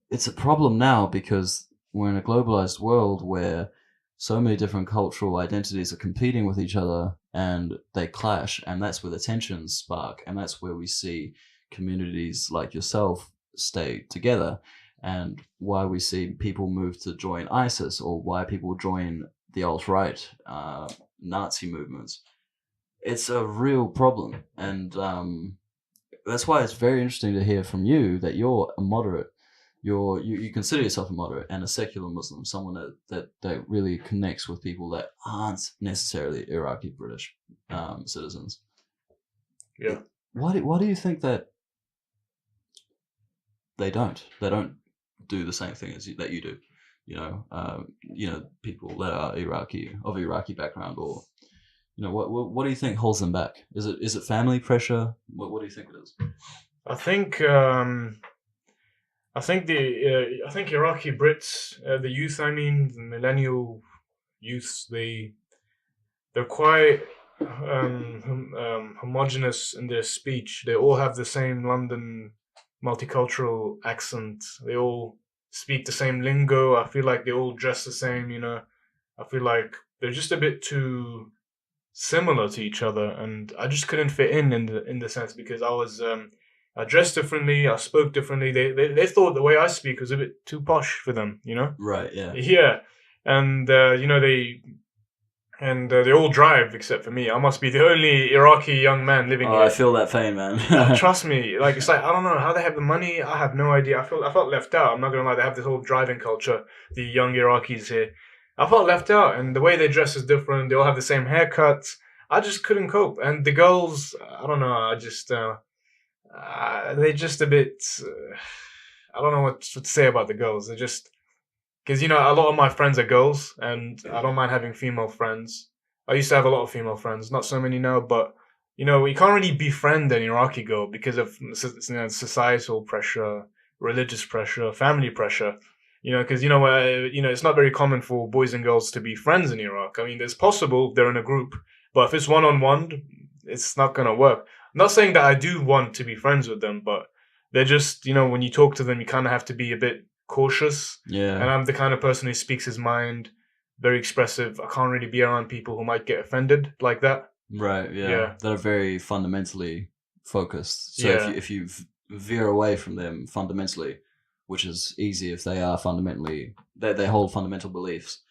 it's a problem now because we're in a globalized world where so many different cultural identities are competing with each other and they clash, and that's where the tensions spark, and that's where we see communities like yourself stay together, and why we see people move to join ISIS, or why people join the alt-right Nazi movements. It's a real problem, and that's why it's very interesting to hear from you that you're a moderate. You consider yourself a moderate and a secular Muslim, someone that really connects with people that aren't necessarily Iraqi British citizens. Yeah. Why do you think that they don't do the same thing that you do? People that are Iraqi background, or what do you think holds them back? Is it family pressure? What do you think it is? I think Iraqi Brits, the youth, the millennial youths, they're quite homogenous in their speech. They all have the same London multicultural accent. They all speak the same lingo. I feel like they all dress the same. I feel like they're just a bit too similar to each other, and I just couldn't fit in the sense, because I dressed differently, I spoke differently. They thought the way I speak was a bit too posh for them, Right, yeah. Yeah, and they all drive except for me. I must be the only Iraqi young man living here. I feel that pain, man. Trust me, it's like, I don't know how they have the money. I have no idea. I felt left out. I'm not gonna lie. They have this whole driving culture. The young Iraqis here, I felt left out, and the way they dress is different. They all have the same haircuts. I just couldn't cope. And the girls, I don't know. I just they're just a bit. I don't know what to say about the girls. They're just, because a lot of my friends are girls, and I don't mind having female friends. I used to have a lot of female friends, not so many now, but you can't really befriend an Iraqi girl because of societal pressure, religious pressure, family pressure. Because it's not very common for boys and girls to be friends in Iraq. It's possible if they're in a group, but if it's one-on-one, it's not gonna work. I'm not saying that I do want to be friends with them, but they're just, when you talk to them, you kind of have to be a bit cautious. Yeah. And I'm the kind of person who speaks his mind, very expressive. I can't really be around people who might get offended like that. Right, yeah. That are very fundamentally focused. So Yeah. if you veer away from them fundamentally, which is easy if they are fundamentally, they hold fundamental beliefs,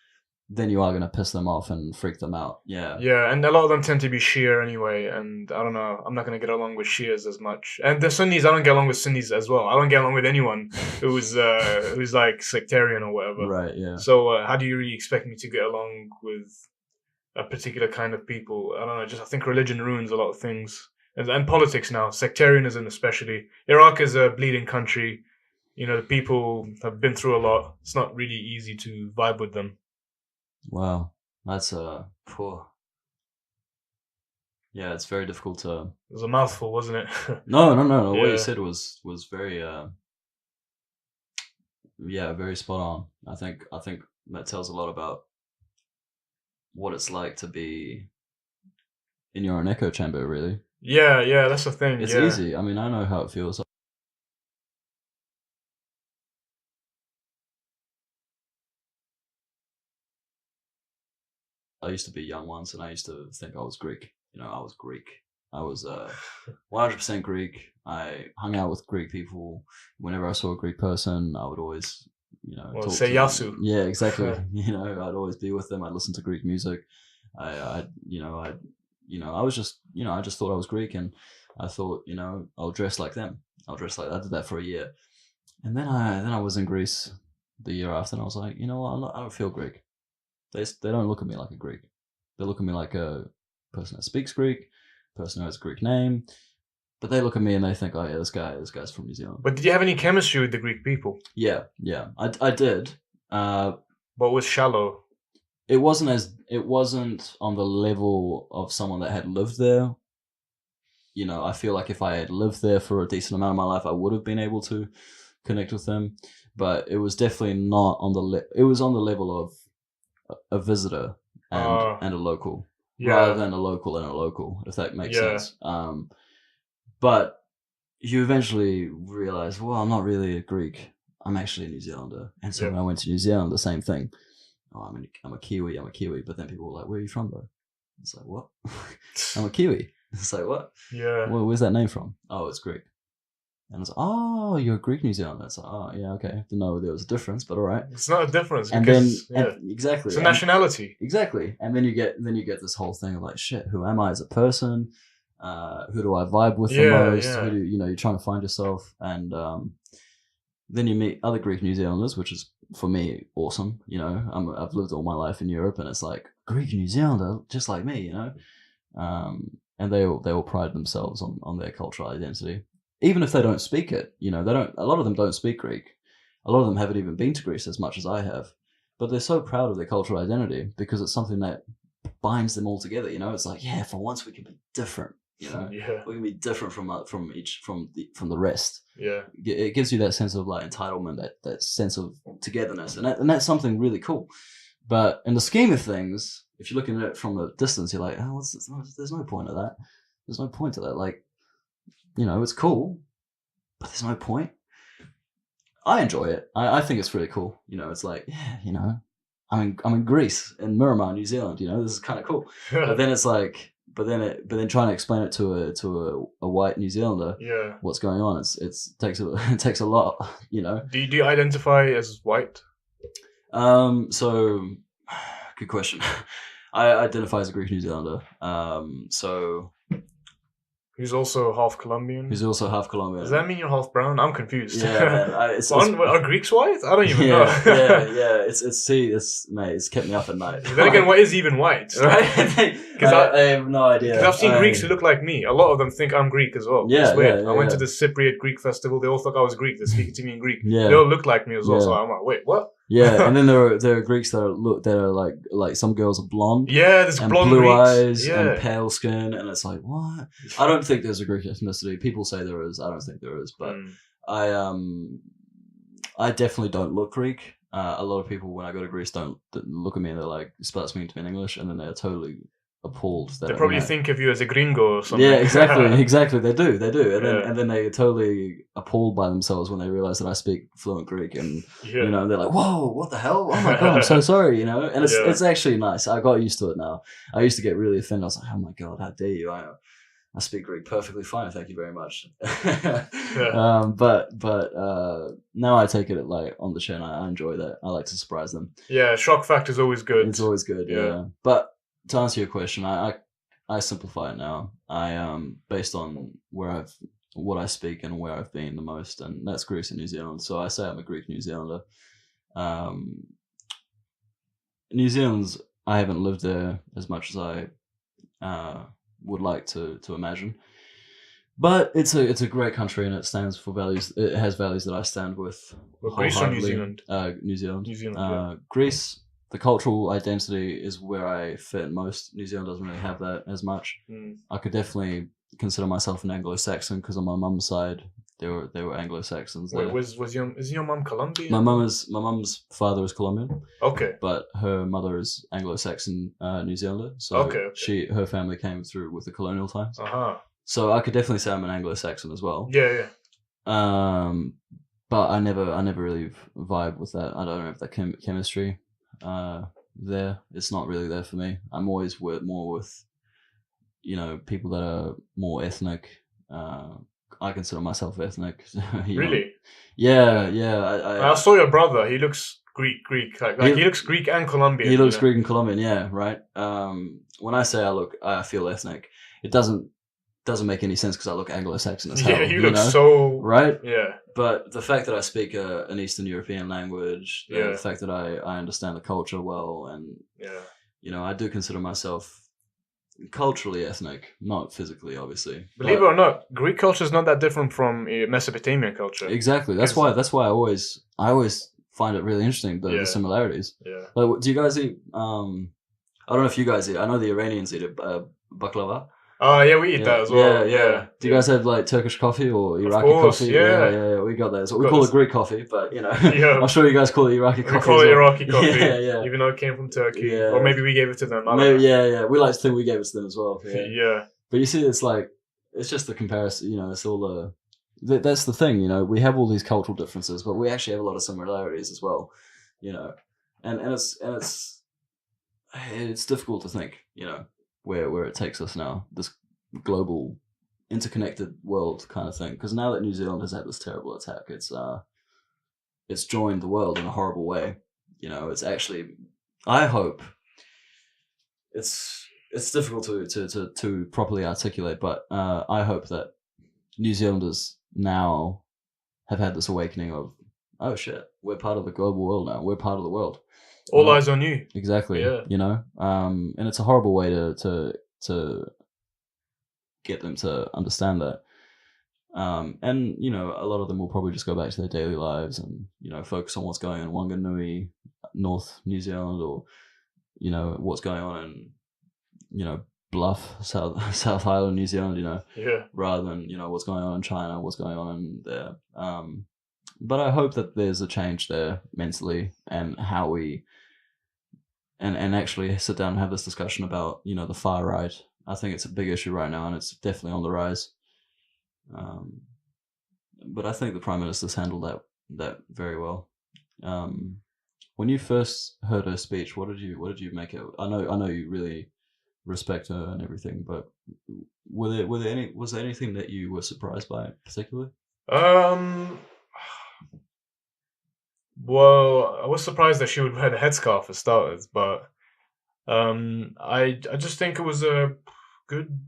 then you are going to piss them off and freak them out. Yeah. Yeah, and a lot of them tend to be Shia anyway, and I don't know, I'm not going to get along with Shias as much. And the Sunnis, I don't get along with Sunnis as well. I don't get along with anyone who's like sectarian or whatever. Right, yeah. So how do you really expect me to get along with a particular kind of people? I don't know, I think religion ruins a lot of things. and politics now, sectarianism especially. Iraq is a bleeding country. You know, the people have been through a lot. It's not really easy to vibe with them. Wow, that's poor. Yeah, it's very difficult to. It was a mouthful, wasn't it? No. What Yeah. you said was very very spot on. I think that tells a lot about what it's like to be in your own echo chamber. Really, Yeah, that's the thing. it's yeah. easy. I mean, I know how it feels. I used to be young once, and I used to think I was Greek. You know, I was Greek. I was 100% Greek. I hung out with Greek people. Whenever I saw a Greek person, I would always, Well, talk say to them. Yasu. Yeah, exactly. I'd always be with them. I'd listen to Greek music. I was just, I just thought I was Greek, and I thought, I'll dress like them. I'll dress like that. I did that for a year, and then I was in Greece the year after, and I was like, you know what? I don't feel Greek. They don't look at me like a Greek. They look at me like a person that speaks Greek, person who has a Greek name. But they look at me and they think, oh yeah, this guy's from New Zealand. But did you have any chemistry with the Greek people? Yeah, I did. But it was shallow. It wasn't on the level of someone that had lived there. I feel like if I had lived there for a decent amount of my life, I would have been able to connect with them. But it was definitely not on the it was on the level of a visitor and a local, rather than a local and a local, if that makes sense. But you eventually realize, well, I'm not really a Greek. I'm actually a New Zealander. And so when I went to New Zealand, the same thing. Oh, I'm a Kiwi. But then people were like, where are you from, though? It's like, what? I'm a Kiwi. It's like, what? Yeah. Well, where's that name from? Oh, it's Greek. And it's like, oh, you're a Greek New Zealander. It's like, oh, yeah, okay. Didn't know there was a difference, but all right. It's not a difference. And because, exactly. It's a nationality. Exactly. And then you get this whole thing of like, shit, who am I as a person? Who do I vibe with the most? Yeah. Who do you're trying to find yourself, and then you meet other Greek New Zealanders, which is for me awesome. I've lived all my life in Europe, and it's like Greek New Zealander, just like me. And they all pride themselves on their cultural identity, even if they don't speak it. They don't. A lot of them don't speak Greek. A lot of them haven't even been to Greece as much as I have, but they're so proud of their cultural identity because it's something that binds them all together. It's like, yeah, for once we can be different. We can be different from the rest. Yeah, it gives you that sense of like entitlement, that sense of togetherness, and that's something really cool. But in the scheme of things, if you're looking at it from a distance, you're like, oh, there's no point to that. There's no point to that. Like, it's cool, but there's no point. I enjoy it. I think it's really cool. It's like, yeah, I'm in Greece, in Miramar, New Zealand. This is kind of cool. But then it's like. But then trying to explain it to a white New Zealander, what's going on, it takes a lot, Do you identify as white? So good question. I identify as a Greek New Zealander. So Who's also half Colombian. Does that mean you're half brown? I'm confused. Yeah, man. Are Greeks white? I don't even know. yeah. It's kept me up at night. Then again, what is even white? Right? Because I have no idea. Because I've seen Greeks who look like me. A lot of them think I'm Greek as well. Yeah, it's weird. yeah, I went to the Cypriot Greek festival. They all thought I was Greek. They're speaking to me in Greek. Yeah. They all look like me as well. So I'm like, wait, what? Yeah, and then there are Greeks that are like some girls are blonde. Yeah, there's and blonde blue Greeks. eyes and pale skin, and it's like, what? I don't think there's a Greek ethnicity. People say there is. I don't think there is, but I definitely don't look Greek. A lot of people when I go to Greece don't look at me and they're like, spell to me in English, and then they're totally appalled. They probably think of you as a gringo or something. Yeah, exactly. They do, and then they're totally appalled by themselves when they realize that I speak fluent Greek, and they're like, "Whoa, what the hell? Oh my god, I'm so sorry," and it's actually nice. I got used to it now. I used to get really offended. I was like, "Oh my god, how dare you? I speak Greek perfectly fine, thank you very much." But now I take it like on the chin. I enjoy that. I like to surprise them. Yeah, shock factor is always good. It's always good. Yeah. But to answer your question, I simplify it now. Based on what I speak and where I've been the most, and that's Greece and New Zealand. So I say I'm a Greek New Zealander. New Zealand's, I haven't lived there as much as I would like to imagine. But it's a great country, and it stands for values. It has values that I stand with. Well, Greece or New wholeheartedly. Zealand? New Zealand. New Zealand, yeah. Greece. The cultural identity is where I fit most. New Zealand doesn't really have that as much. I could definitely consider myself an Anglo-Saxon because on my mum's side, they were Anglo-Saxons. Wait, is your mum Colombian? My mum's father is Colombian. Okay. But her mother is Anglo-Saxon New Zealander. So okay. her family came through with the colonial times. So I could definitely say I'm an Anglo-Saxon as well. Yeah. But I never really vibe with that. I don't know if that chemistry there. It's not really there for me. I'm always more with, people that are more ethnic. I consider myself ethnic. Really? Know. Yeah. I saw your brother. He looks Greek. He looks Greek and Colombian. He looks Greek and Colombian. Yeah, right. When I say I feel ethnic, it doesn't make any sense because I look Anglo-Saxon as hell. Yeah, you look so right. Yeah. But the fact that I speak an Eastern European language, the fact that I understand the culture well, and I do consider myself culturally ethnic, not physically, obviously. Believe it or not, Greek culture is not that different from Mesopotamian culture. Exactly. That's why I always find it really interesting the similarities. Yeah. Like, do you guys eat? I don't know if you guys eat. I know the Iranians eat it. Baklava. Oh yeah, we eat that as well. Yeah. Do you guys have like Turkish coffee or Iraqi coffee? Yeah. We got that. So we call it Greek coffee, but I'm sure you guys call it Iraqi coffee. We call it Iraqi coffee. Yeah. Even though it came from Turkey, Yeah. or maybe we gave it to them. Yeah. We like to think we gave it to them as well. Yeah. But you see, it's just the comparison. It's all that's the thing. We have all these cultural differences, but we actually have a lot of similarities as well. And it's difficult to think. Where it takes us now, this global, interconnected world kind of thing. Because now that New Zealand has had this terrible attack, it's joined the world in a horrible way. It's actually, I hope, it's difficult to properly articulate, but I hope that New Zealanders now have had this awakening of, oh shit, we're part of the global world now. We're part of the world. All eyes on you. Exactly. Yeah. And it's a horrible way to get them to understand that. And a lot of them will probably just go back to their daily lives and focus on what's going on in Wanganui, North New Zealand, or what's going on in Bluff, South Island, New Zealand. Rather than what's going on in China, what's going on in there. But I hope that there's a change there mentally, and how we and actually sit down and have this discussion about the far right. I think it's a big issue right now, and it's definitely on the rise. But I think the Prime Minister's handled that very well. When you first heard her speech, what did you make it? I know you really respect her and everything, but was there anything that you were surprised by particularly? Well, I was surprised that she would wear the headscarf for starters, but I just think it was a good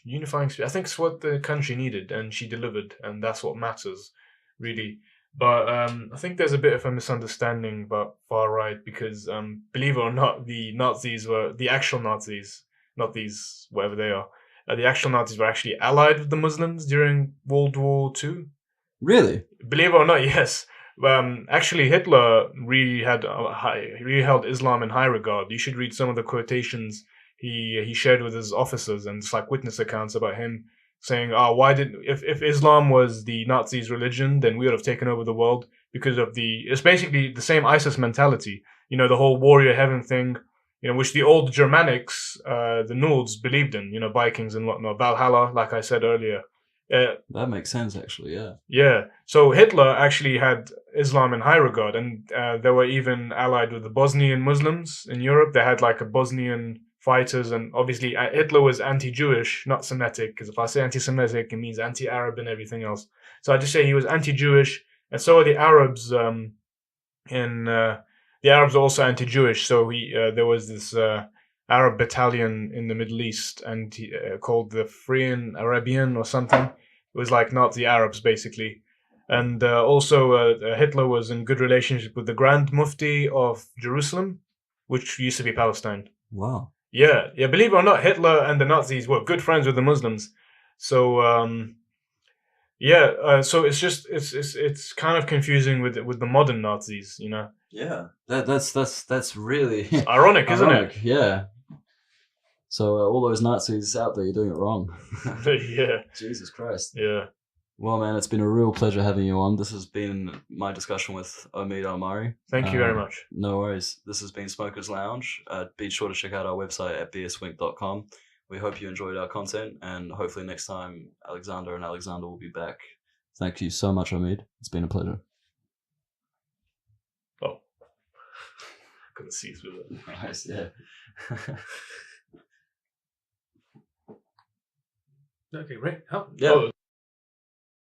unifying speech. I think it's what the country needed, and she delivered, and that's what matters, really. But I think there's a bit of a misunderstanding about far right, because believe it or not, the Nazis were the actual Nazis, not these whatever they are. The actual Nazis were actually allied with the Muslims during World War II. Really? Believe it or not, yes. Actually, Hitler really held Islam in high regard. You should read some of the quotations he shared with his officers, and it's like witness accounts about him saying, if Islam was the Nazis' religion, then we would have taken over the world, because of it's basically the same ISIS mentality. The whole warrior heaven thing, which the old Germanics, the Nords, believed in. Vikings and whatnot, Valhalla, like I said earlier. That makes sense, actually. Yeah. Yeah. So Hitler actually had Islam in high regard, and they were even allied with the Bosnian Muslims in Europe. They had like a Bosnian fighters, and obviously Hitler was anti-Jewish, not Semitic, because if I say anti-Semitic, it means anti-Arab and everything else. So I just say he was anti-Jewish, and so are the Arabs. The Arabs are also anti-Jewish. So there was this Arab battalion in the Middle East, and called the Free Arabian or something. It was like Nazi Arabs, basically. And also Hitler was in good relationship with the Grand Mufti of Jerusalem, which used to be Palestine. Wow. Yeah. Believe it or not, Hitler and the Nazis were good friends with the Muslims. So Yeah, so it's kind of confusing with the modern Nazis, you know. Yeah, that's really It's ironic, isn't ironic. Yeah. So all those Nazis out there, you're doing it wrong. it? Yeah, Jesus Christ. yeah. Well, man, it's been a real pleasure having you on. This has been my discussion with Omeed Al-Omary. Thank you very much. No worries. This has been Smokers Lounge. Be sure to check out our website at bswink.com. We hope you enjoyed our content, and hopefully next time Aleksander and Aleksander will be back. Thank you so much, Omeed. It's been a pleasure. Oh, couldn't see through that. Nice, yeah. Okay, great. Oh, Yeah. Oh,